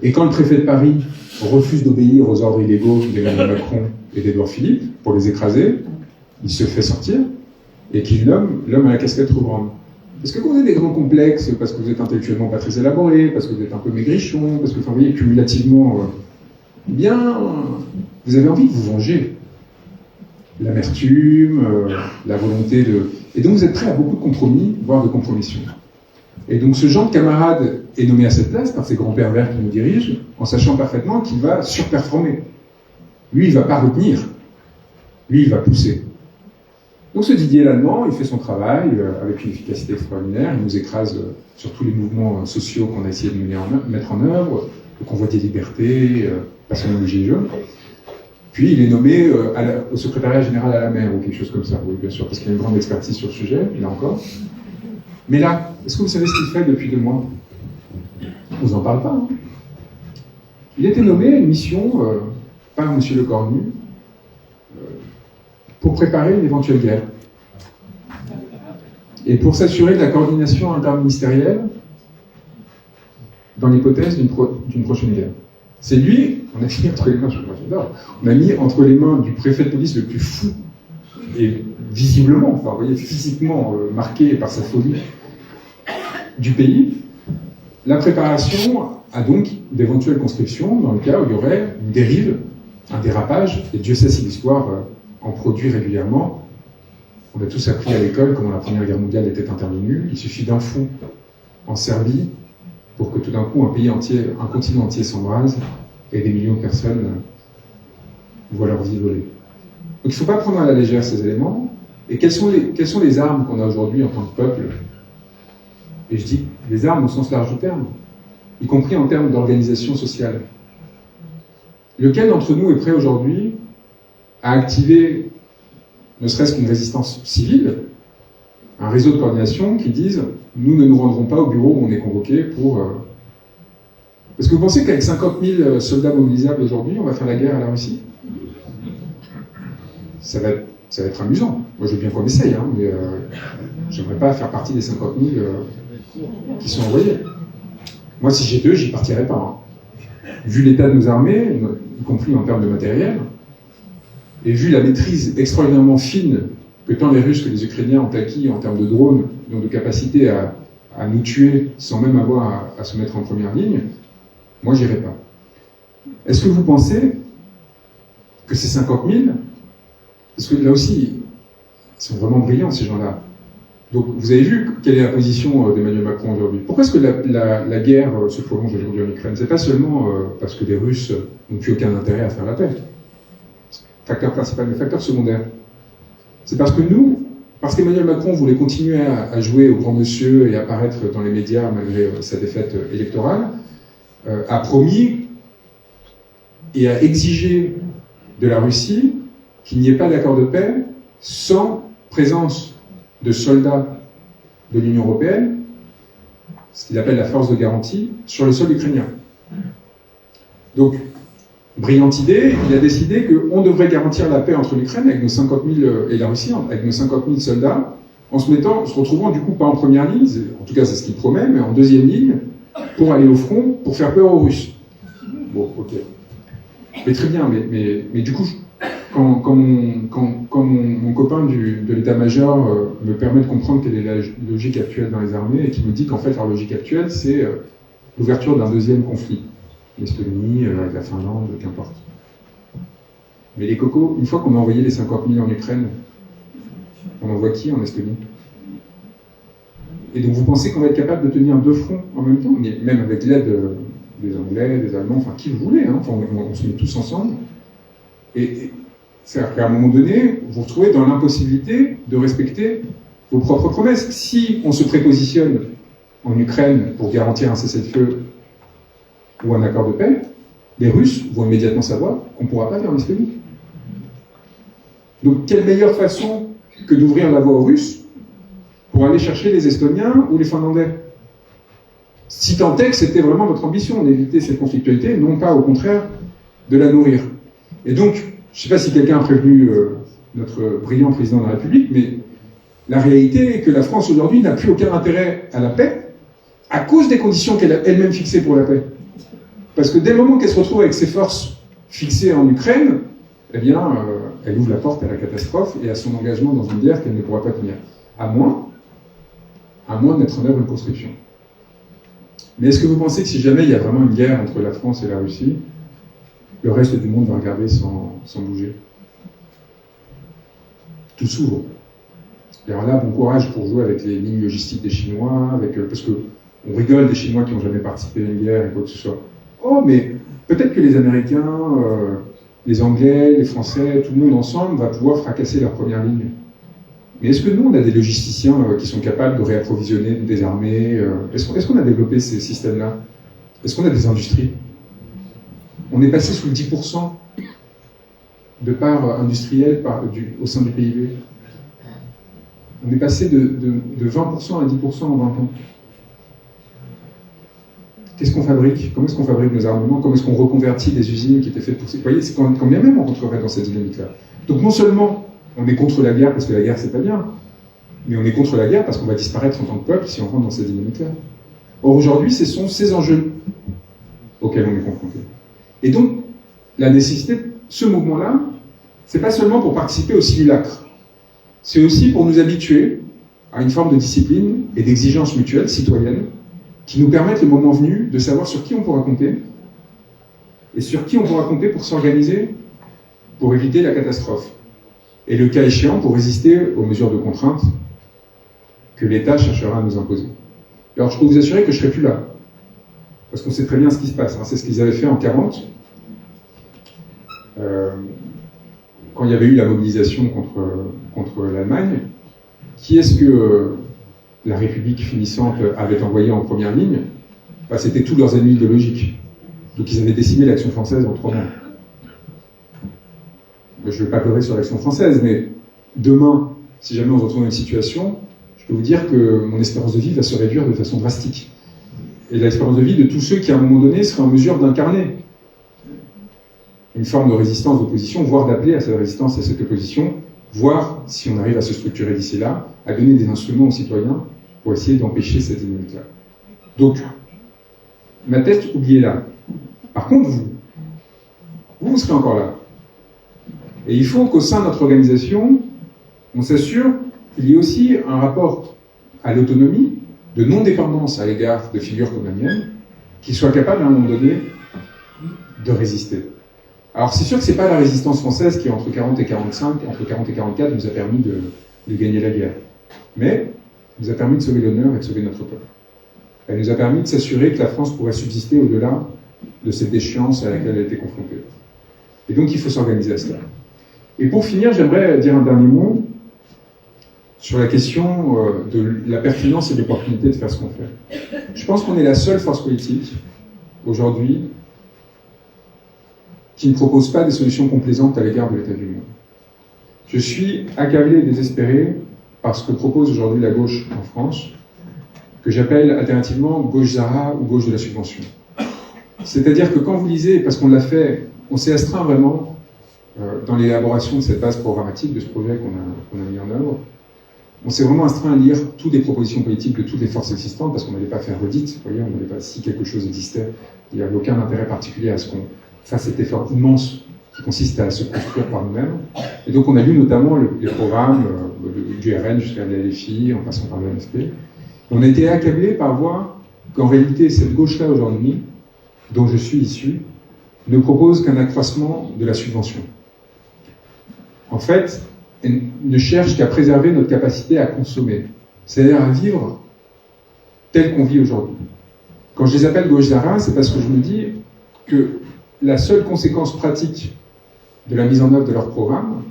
[SPEAKER 1] Et quand le préfet de Paris refuse d'obéir aux ordres illégaux d'Emmanuel Macron et d'Édouard Philippe pour les écraser, il se fait sortir et qu'il nomme l'homme à la casquette trop grande. Est-ce que vous avez des grands complexes parce que vous êtes intellectuellement pas très élaboré, parce que vous êtes un peu maigrichon, parce que vous voyez cumulativement, bien, vous avez envie de vous venger. L'amertume, la volonté de... Et donc vous êtes prêt à beaucoup de compromis, voire de compromissions. Et donc ce genre de camarade est nommé à cette place par ces grands pervers qui nous dirigent, en sachant parfaitement qu'il va surperformer. Lui, il ne va pas retenir. Lui, il va pousser. Donc ce Didier Lallemand, il fait son travail avec une efficacité extraordinaire, il nous écrase sur tous les mouvements sociaux qu'on a essayé de mettre en œuvre, le convoi des libertés, personnellement le Gilets jaunes. Puis il est nommé au secrétariat général à la mer, ou quelque chose comme ça, oui bien sûr, parce qu'il a une grande expertise sur le sujet, là encore. Mais là, est-ce que vous savez ce qu'il fait depuis 2 mois? On vous en parle pas, hein. Il a été nommé à une mission par M. Le Cornu pour préparer une éventuelle guerre. Et pour s'assurer de la coordination interministérielle dans l'hypothèse d'une prochaine guerre. C'est lui, on a mis entre les mains, on a mis entre les mains du préfet de police le plus fou, et visiblement, enfin, vous voyez, physiquement marqué par sa folie du pays, la préparation à donc d'éventuelles conscriptions dans le cas où il y aurait une dérive, un dérapage, et Dieu sait si l'histoire en produit régulièrement. On a tous appris à l'école comment la Première Guerre mondiale était intervenue. Il suffit d'un fond en Serbie pour que tout d'un coup un pays entier, un continent entier s'embrase et des millions de personnes voient leur vie voler. Donc il ne faut pas prendre à la légère ces éléments. Et quelles sont les armes qu'on a aujourd'hui en tant que peuple? Et je dis les armes au sens large du terme, y compris en termes d'organisation sociale. Lequel d'entre nous est prêt aujourd'hui à activer, ne serait-ce qu'une résistance civile, un réseau de coordination qui dise « nous ne nous rendrons pas au bureau où on est convoqué pour… Est-ce que vous pensez qu'avec 50 000 soldats mobilisables aujourd'hui, on va faire la guerre à la Russie? Ça va être amusant. Moi, je veux bien qu'on essaye, hein, mais j'aimerais pas faire partie des 50 000 qui sont envoyés. Moi, si j'ai deux, j'y partirais pas. Hein. Vu l'état de nos armées, y compris en termes de matériel, et vu la maîtrise extraordinairement fine que tant les Russes que les Ukrainiens ont acquis en termes de drones, donc de capacité à nous tuer sans même avoir à se mettre en première ligne, moi, j'irai pas. Est-ce que vous pensez que ces 50 000, parce que là aussi, ils sont vraiment brillants, ces gens-là. Donc, vous avez vu quelle est la position d'Emmanuel Macron aujourd'hui. Pourquoi est-ce que la guerre se prolonge aujourd'hui en Ukraine? C'est pas seulement parce que les Russes n'ont plus aucun intérêt à faire la paix. Facteur principal, mais facteur secondaire. C'est parce qu'Emmanuel Macron voulait continuer à jouer au grand monsieur et apparaître dans les médias malgré sa défaite électorale, a promis et a exigé de la Russie qu'il n'y ait pas d'accord de paix sans présence de soldats de l'Union européenne, ce qu'il appelle la force de garantie, sur le sol ukrainien. Donc, brillante idée, il a décidé qu'on devrait garantir la paix entre l'Ukraine avec nos 50 000 et la Russie, avec nos 50 000 soldats, en se retrouvant du coup pas en première ligne, en tout cas c'est ce qu'il promet, mais en deuxième ligne, pour aller au front, pour faire peur aux Russes. Bon, ok. Mais très bien, mais du coup, quand mon copain de l'état-major me permet de comprendre quelle est la logique actuelle dans les armées et qui me dit qu'en fait leur logique actuelle c'est l'ouverture d'un deuxième conflit, l'Estonie, avec la Finlande, qu'importe. Mais les cocos, une fois qu'on a envoyé les 50 000 en Ukraine, on envoie qui en Estonie? Et donc vous pensez qu'on va être capable de tenir deux fronts en même temps, même avec l'aide des Anglais, des Allemands, enfin qui vous voulez, hein, enfin, on se met tous ensemble. Et c'est-à-dire qu'à un moment donné, vous vous retrouvez dans l'impossibilité de respecter vos propres promesses. Si on se prépositionne en Ukraine pour garantir un cessez-le-feu ou un accord de paix, les Russes vont immédiatement savoir qu'on ne pourra pas faire en Estonie. Donc quelle meilleure façon que d'ouvrir la voie aux Russes pour aller chercher les Estoniens ou les Finlandais? Si tant est que c'était vraiment notre ambition d'éviter cette conflictualité, non pas au contraire de la nourrir. Et donc, je ne sais pas si quelqu'un a prévenu notre brillant président de la République, mais la réalité est que la France aujourd'hui n'a plus aucun intérêt à la paix à cause des conditions qu'elle a elle-même fixées pour la paix. Parce que dès le moment qu'elle se retrouve avec ses forces fixées en Ukraine, eh bien, elle ouvre la porte à la catastrophe et à son engagement dans une guerre qu'elle ne pourra pas tenir. À moins de mettre en œuvre une conscription. Mais est-ce que vous pensez que si jamais il y a vraiment une guerre entre la France et la Russie, le reste du monde va regarder sans bouger? Tout s'ouvre. Et alors là, bon courage pour jouer avec les lignes logistiques des Chinois, parce qu'on rigole des Chinois qui n'ont jamais participé à une guerre et quoi que ce soit. Oh, mais peut-être que les Américains, les Anglais, les Français, tout le monde ensemble va pouvoir fracasser leur première ligne. Mais est-ce que nous, on a des logisticiens qui sont capables de réapprovisionner des armées? Est-ce qu'on a développé ces systèmes-là? Est-ce qu'on a des industries? On est passé sous le 10% de part industrielle au sein du PIB. On est passé de 20% à 10% en 20 ans. Qu'est-ce qu'on fabrique? Comment est-ce qu'on fabrique nos armements? Comment est-ce qu'on reconvertit des usines qui étaient faites pour... Vous voyez, c'est quand bien même on rentrerait dans cette dynamique-là. Donc non seulement on est contre la guerre parce que la guerre c'est pas bien, mais on est contre la guerre parce qu'on va disparaître en tant que peuple si on rentre dans cette dynamique-là. Or aujourd'hui, ce sont ces enjeux auxquels on est confronté. Et donc, la nécessité, ce mouvement-là, c'est pas seulement pour participer au simulacre, c'est aussi pour nous habituer à une forme de discipline et d'exigence mutuelle, citoyenne, qui nous permettent, le moment venu, de savoir sur qui on pourra compter, et sur qui on pourra compter pour s'organiser, pour éviter la catastrophe. Et le cas échéant, pour résister aux mesures de contrainte que l'État cherchera à nous imposer. Alors, je peux vous assurer que je ne serai plus là. Parce qu'on sait très bien ce qui se passe. Hein. C'est ce qu'ils avaient fait en 1940, quand il y avait eu la mobilisation contre l'Allemagne. Qui est-ce que la République finissante avait envoyé en première ligne? C'était tous leurs ennemis idéologiques. Donc ils avaient décimé l'action française en 3 mois. Je ne vais pas pleurer sur l'action française, mais demain, si jamais on se retrouve dans une situation, je peux vous dire que mon espérance de vie va se réduire de façon drastique. Et l'espérance de vie de tous ceux qui, à un moment donné, seraient en mesure d'incarner une forme de résistance, d'opposition, voire d'appeler à cette résistance, à cette opposition, voire, si on arrive à se structurer d'ici là, à donner des instruments aux citoyens pour essayer d'empêcher cette dynamique-là. Donc, ma tête, oubliez-la. Par contre, vous serez encore là. Et il faut qu'au sein de notre organisation, on s'assure qu'il y ait aussi un rapport à l'autonomie, de non-dépendance à l'égard de figures comme la mienne, qui soit capable à un moment donné de résister. Alors c'est sûr que ce n'est pas la résistance française qui, entre 40 et 45, entre 40 et 44, nous a permis de gagner la guerre. Mais nous a permis de sauver l'honneur et de sauver notre peuple. Elle nous a permis de s'assurer que la France pourrait subsister au-delà de cette déchéance à laquelle elle a été confrontée. Et donc il faut s'organiser à cela. Et pour finir, j'aimerais dire un dernier mot sur la question de la pertinence et de l'opportunité de faire ce qu'on fait. Je pense qu'on est la seule force politique, aujourd'hui, qui ne propose pas des solutions complaisantes à l'égard de l'état du monde. Je suis accablé et désespéré par ce que propose aujourd'hui la gauche en France, que j'appelle alternativement gauche Zara ou gauche de la subvention. C'est-à-dire que quand vous lisez, parce qu'on l'a fait, on s'est astreint vraiment dans l'élaboration de cette base programmatique, de ce projet qu'on a mis en œuvre, on s'est vraiment astreint à lire toutes les propositions politiques de toutes les forces existantes, parce qu'on n'allait pas faire redite, vous voyez, on n'allait pas, si quelque chose existait, il n'y avait aucun intérêt particulier à ce qu'on fasse cet effort immense qui consiste à se construire par nous-mêmes. Et donc on a lu notamment les programmes du RN jusqu'à la LFI, en passant par le MSP. Et on a été accablé par voir qu'en réalité, cette gauche-là aujourd'hui, dont je suis issu, ne propose qu'un accroissement de la subvention. En fait, elle ne cherche qu'à préserver notre capacité à consommer, c'est-à-dire à vivre tel qu'on vit aujourd'hui. Quand je les appelle gauche Zara, c'est parce que je me dis que la seule conséquence pratique de la mise en œuvre de leur programme,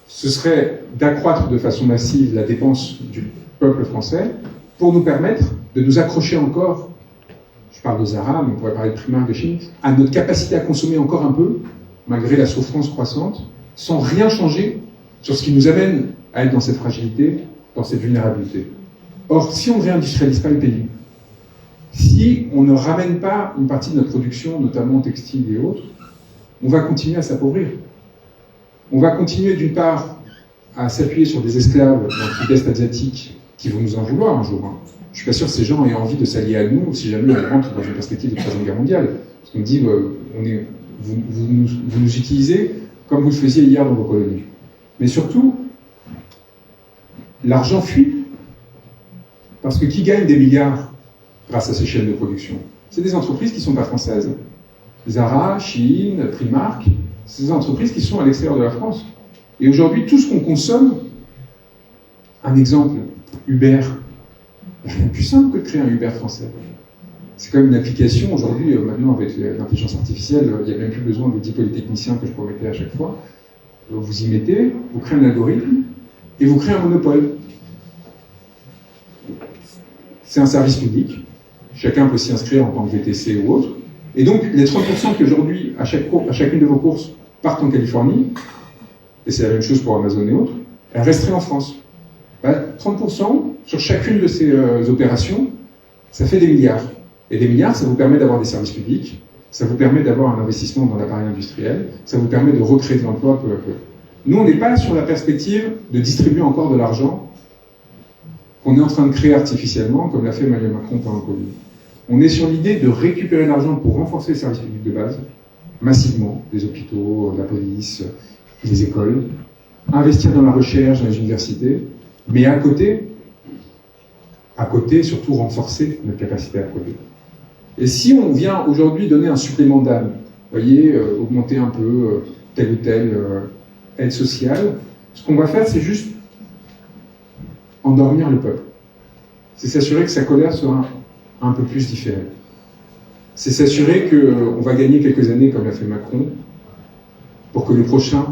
[SPEAKER 1] ce serait d'accroître de façon massive la dépense du peuple français pour nous permettre de nous accrocher encore, je parle de Zara, mais on pourrait parler de Primark, de Chine, à notre capacité à consommer encore un peu, malgré la souffrance croissante, sans rien changer sur ce qui nous amène à être dans cette fragilité, dans cette vulnérabilité. Or, si on ne réindustrialise pas le pays, si on ne ramène pas une partie de notre production, notamment textile et autres, on va continuer à s'appauvrir. On va continuer d'une part à s'appuyer sur des esclaves dans le sud-est asiatique qui vont nous en vouloir un jour. Je ne suis pas sûr que ces gens aient envie de s'allier à nous si jamais on rentre dans une perspective de Troisième Guerre mondiale. Parce qu'on me dit, vous nous utilisez comme vous le faisiez hier dans vos colonies. Mais surtout, l'argent fuit. Parce que qui gagne des milliards grâce à ces chaînes de production? C'est des entreprises qui ne sont pas françaises. Zara, Shein, Primark, c'est des entreprises qui sont à l'extérieur de la France. Et aujourd'hui, tout ce qu'on consomme, un exemple, Uber, il n'y a rien de plus simple que de créer un Uber français. C'est quand même une application, aujourd'hui, maintenant avec l'intelligence artificielle, il n'y a même plus besoin de 10 polytechniciens que je promettais à chaque fois. Vous y mettez, vous créez un algorithme, et vous créez un monopole. C'est un service public, chacun peut s'y inscrire en tant que VTC ou autre, et donc les 30% qui aujourd'hui, à chacune de vos courses, partent en Californie, et c'est la même chose pour Amazon et autres, elles resteraient en France. 30% sur chacune de ces opérations, ça fait des milliards. Et des milliards, ça vous permet d'avoir des services publics, ça vous permet d'avoir un investissement dans l'appareil industriel, ça vous permet de recréer de l'emploi peu à peu. Nous, on n'est pas sur la perspective de distribuer encore de l'argent qu'on est en train de créer artificiellement, comme l'a fait Emmanuel Macron pendant le Covid. On est sur l'idée de récupérer l'argent pour renforcer les services publics de base, massivement les hôpitaux, la police, les écoles, investir dans la recherche, dans les universités, mais à côté, surtout renforcer notre capacité à produire. Et si on vient aujourd'hui donner un supplément d'âme, vous voyez, augmenter un peu telle ou telle aide sociale, ce qu'on va faire, c'est juste endormir le peuple. C'est s'assurer que sa colère sera un peu plus différée. C'est s'assurer qu'on va gagner quelques années comme l'a fait Macron pour que les prochains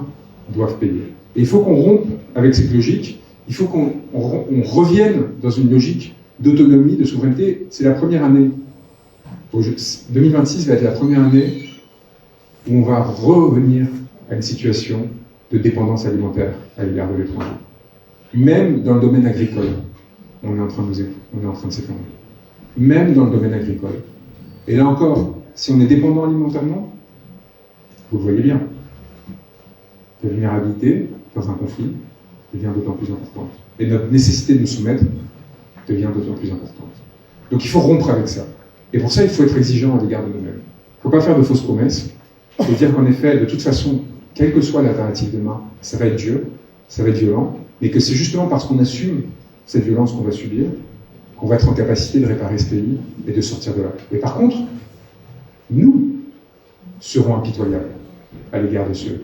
[SPEAKER 1] doivent payer. Et il faut qu'on rompe avec cette logique, il faut qu'on revienne dans une logique d'autonomie, de souveraineté. C'est la première année. 2026 va être la première année où on va revenir à une situation de dépendance alimentaire à l'égard de l'étranger. Même dans le domaine agricole, on est en train de s'effondrer. Même dans le domaine agricole. Et là encore, si on est dépendant alimentairement, vous le voyez bien, la vulnérabilité dans un conflit devient d'autant plus importante. Et notre nécessité de nous soumettre devient d'autant plus importante. Donc il faut rompre avec ça. Et pour ça, il faut être exigeant à l'égard de nous-mêmes. Il ne faut pas faire de fausses promesses. Il faut dire qu'en effet, de toute façon, quelle que soit l'alternative demain, ça va être dur, ça va être violent, mais que c'est justement parce qu'on assume cette violence qu'on va subir, qu'on va être en capacité de réparer ce pays et de sortir de là. Et par contre, nous serons impitoyables à l'égard de ceux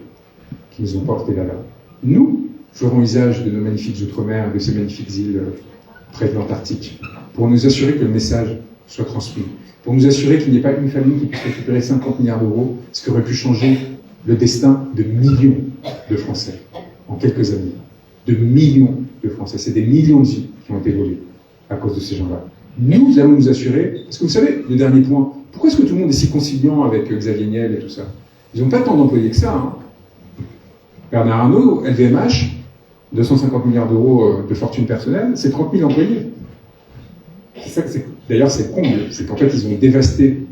[SPEAKER 1] qui nous ont portés là-bas. Nous ferons usage de nos magnifiques outre-mer, de ces magnifiques îles près de l'Antarctique, pour nous assurer que le message soit transmis, pour nous assurer qu'il n'y ait pas une famille qui puisse récupérer 50 milliards d'euros, ce qui aurait pu changer le destin de millions de Français en quelques années. De millions de Français. C'est des millions de vies qui ont été volées à cause de ces gens-là. Nous allons nous assurer, parce que vous savez, le dernier point, pourquoi est-ce que tout le monde est si conciliant avec Xavier Niel et tout ça? Ils n'ont pas tant d'employés que ça. Hein. Bernard Arnault, LVMH, 250 milliards d'euros de fortune personnelle, c'est 30 000 employés. D'ailleurs, c'est comble. C'est qu'en fait, ils ont dévasté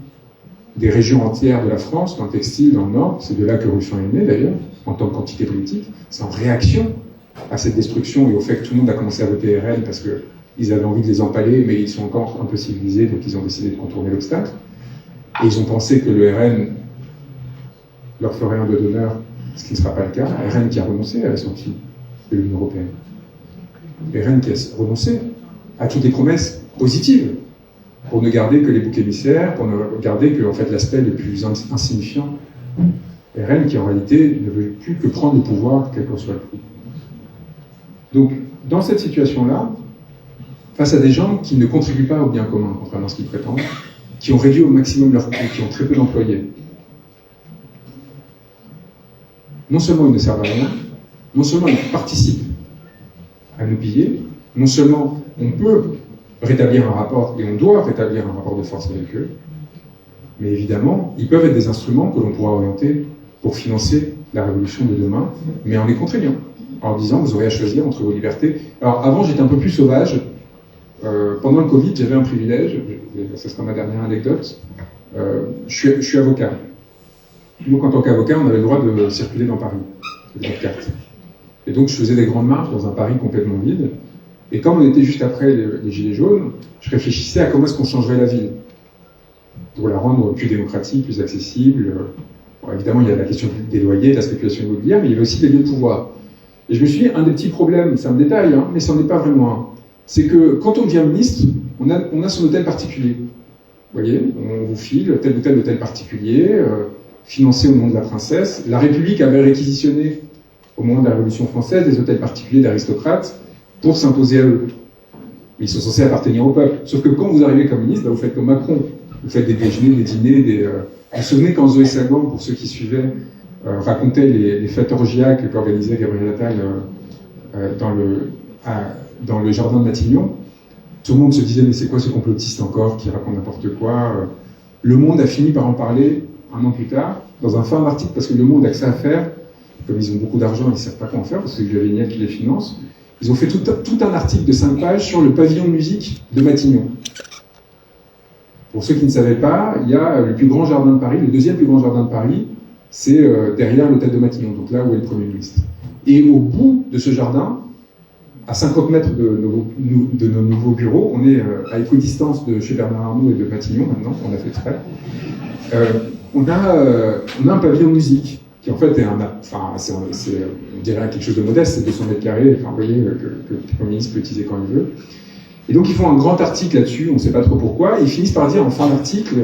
[SPEAKER 1] des régions entières de la France, dans le textile, dans le Nord. C'est de là que Ruffin est né, d'ailleurs, en tant qu'entité politique. C'est en réaction à cette destruction et au fait que tout le monde a commencé à voter RN parce qu'ils avaient envie de les empaler, mais ils sont encore un peu civilisés, donc ils ont décidé de contourner l'obstacle. Et ils ont pensé que le RN leur ferait un doigt d'honneur, ce qui ne sera pas le cas. RN qui a renoncé à la sortie de l'Union européenne. RN qui a renoncé à toutes les promesses positives pour ne garder que les boucs émissaires, pour ne garder que en fait, l'aspect le plus insignifiant. RN qui en réalité ne veut plus que prendre le pouvoir, quel qu'en soit le prix. Donc, dans cette situation-là, face à des gens qui ne contribuent pas au bien commun, contrairement à ce qu'ils prétendent, qui ont réduit au maximum leurs coûts, qui ont très peu d'employés, non seulement ils ne servent à rien, non seulement ils participent à nous piller, non seulement on peut rétablir un rapport, et on doit rétablir un rapport de force avec eux, mais évidemment, ils peuvent être des instruments que l'on pourra orienter pour financer la révolution de demain, mais en les contraignant, en disant vous aurez à choisir entre vos libertés. Alors avant, j'étais un peu plus sauvage. Pendant le Covid, j'avais un privilège, ce sera ma dernière anecdote. Je suis avocat. Donc en tant qu'avocat, on avait le droit de circuler dans Paris, de notre carte. Et donc je faisais des grandes marches dans un Paris complètement vide. Et comme on était juste après les Gilets jaunes, je réfléchissais à comment est-ce qu'on changerait la ville pour la rendre plus démocratique, plus accessible. Bon, évidemment, il y a la question des loyers, de la spéculation immobilière, mais il y avait aussi des lieux de pouvoir. Et je me suis dit, un des petits problèmes, c'est un détail, hein, mais ça n'en est pas vraiment un, c'est que quand on devient ministre, on a son hôtel particulier. Vous voyez, on vous file tel ou tel hôtel particulier, financé au nom de la princesse. La République avait réquisitionné, au moment de la Révolution française, des hôtels particuliers d'aristocrates pour s'imposer à eux. Ils sont censés appartenir au peuple. Sauf que quand vous arrivez comme ministre, bah, vous faites comme Macron. Vous faites des déjeuners, des dîners, Vous vous souvenez quand Zoé Sagan, pour ceux qui suivaient, racontait les fêtes orgiaques qu'organisait Gabriel Attal dans le jardin de Matignon, tout le monde se disait mais c'est quoi ce complotiste encore qui raconte n'importe quoi. Le Monde a fini par en parler un an plus tard, dans un fin article, parce que Le Monde a que ça à faire, comme ils ont beaucoup d'argent, ils ne savent pas quoi en faire, parce que c'est Xavier Niel qui les finance. Ils ont fait tout un article de 5 pages sur le pavillon de musique de Matignon. Pour ceux qui ne savaient pas, il y a le plus grand jardin de Paris, le deuxième plus grand jardin de Paris, c'est derrière l'hôtel de Matignon, donc là où est le Premier ministre. Et au bout de ce jardin, à 50 mètres de nos nouveaux bureaux, on est à équidistance de chez Bernard Arnault et de Matignon maintenant, on a fait exprès. on a un pavillon de musique, qui en fait est on dirait quelque chose de modeste, c'est 200 mètres carrés, enfin, vous voyez, que le Premier ministre peut utiliser quand il veut. Et donc ils font un grand article là-dessus, on ne sait pas trop pourquoi, et ils finissent par dire en fin d'article,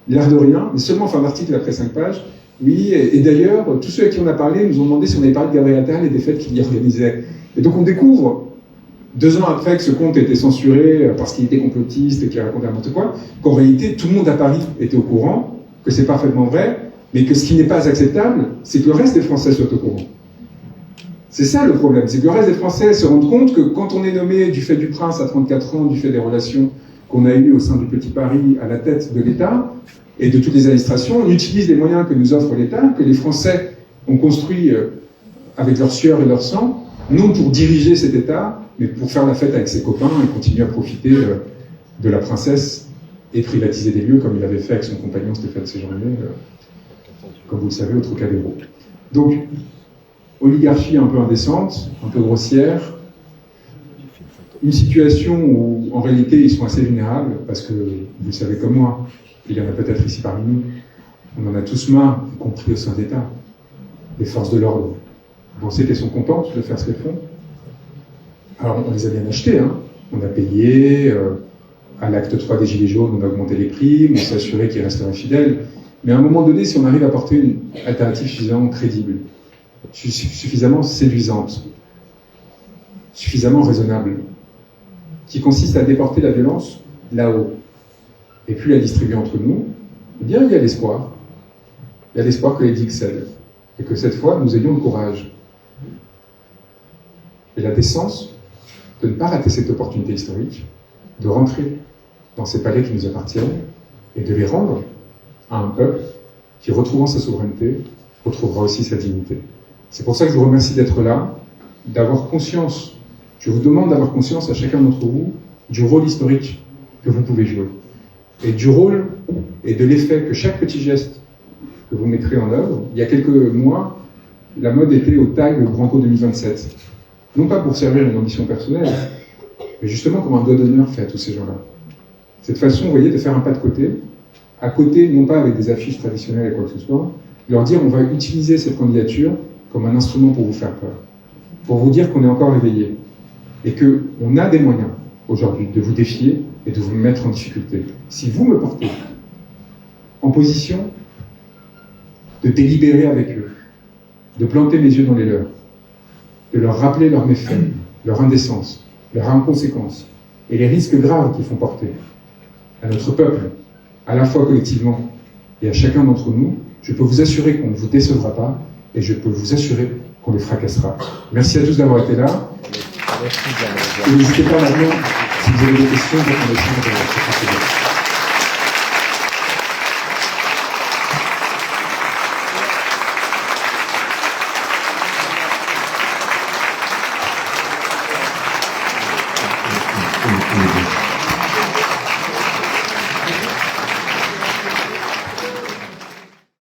[SPEAKER 1] l'air de rien, mais seulement en fin d'article après 5 pages, oui, et d'ailleurs, tous ceux à qui on a parlé nous ont demandé si on avait parlé de Gabriel Attal et des fêtes qu'il y organisait. Et donc on découvre, 2 ans après que ce compte était censuré parce qu'il était complotiste et qu'il racontait n'importe quoi, qu'en réalité tout le monde à Paris était au courant, que c'est parfaitement vrai, mais que ce qui n'est pas acceptable, c'est que le reste des Français soient au courant. C'est ça le problème, c'est que le reste des Français se rendent compte que quand on est nommé du fait du prince à 34 ans, du fait des relations qu'on a eues au sein du Petit Paris à la tête de l'État et de toutes les administrations, on utilise les moyens que nous offre l'État, que les Français ont construits avec leur sueur et leur sang, non pour diriger cet État, mais pour faire la fête avec ses copains et continuer à profiter de la princesse et privatiser des lieux comme il avait fait avec son compagnon Stéphane Séjourné, comme vous le savez, au Trocadéro. Donc, oligarchie un peu indécente, un peu grossière, une situation où, en réalité, ils sont assez vulnérables, parce que, vous le savez comme moi, il y en a peut-être ici parmi nous, on en a tous marre, y compris au sein d'État, les forces de l'ordre. Vous pensez qu'elles sont contentes de faire ce qu'elles font? Alors, on les a bien achetés, hein. On a payé, à l'acte 3 des Gilets jaunes, on a augmenté les prix, on s'est assuré qu'ils resteraient fidèles. Mais à un moment donné, si on arrive à apporter une alternative suffisamment crédible, suffisamment séduisante, suffisamment raisonnable, qui consiste à déporter la violence là-haut, et puis la distribuer entre nous, eh bien, il y a l'espoir. Il y a l'espoir que les digues cèdent, et que cette fois, nous ayons le courage et la décence de ne pas rater cette opportunité historique, de rentrer dans ces palais qui nous appartiennent, et de les rendre à un peuple qui, retrouvant sa souveraineté, retrouvera aussi sa dignité. C'est pour ça que je vous remercie d'être là, d'avoir conscience, je vous demande d'avoir conscience à chacun d'entre vous du rôle historique que vous pouvez jouer, et du rôle et de l'effet que chaque petit geste que vous mettrez en œuvre. Il y a quelques mois, la mode était au tag Branco 2027. Non pas pour servir une ambition personnelle, mais justement comme un doigt d'honneur fait à tous ces gens-là. Cette façon, vous voyez, de faire un pas de côté, à côté, non pas avec des affiches traditionnelles et quoi que ce soit, leur dire on va utiliser cette candidature comme un instrument pour vous faire peur, pour vous dire qu'on est encore éveillé, et qu'on a des moyens aujourd'hui de vous défier et de vous mettre en difficulté. Si vous me portez en position de délibérer avec eux, de planter mes yeux dans les leurs, de leur rappeler leurs méfaits, leur indécence, leur inconséquence, et les risques graves qu'ils font porter à notre peuple, à la fois collectivement et à chacun d'entre nous, je peux vous assurer qu'on ne vous décevra pas, et je peux vous assurer qu'on les fracassera. Merci à tous d'avoir été là. Et n'hésitez pas maintenant, si vous avez des questions, pour qu'on échange sur ce sujet.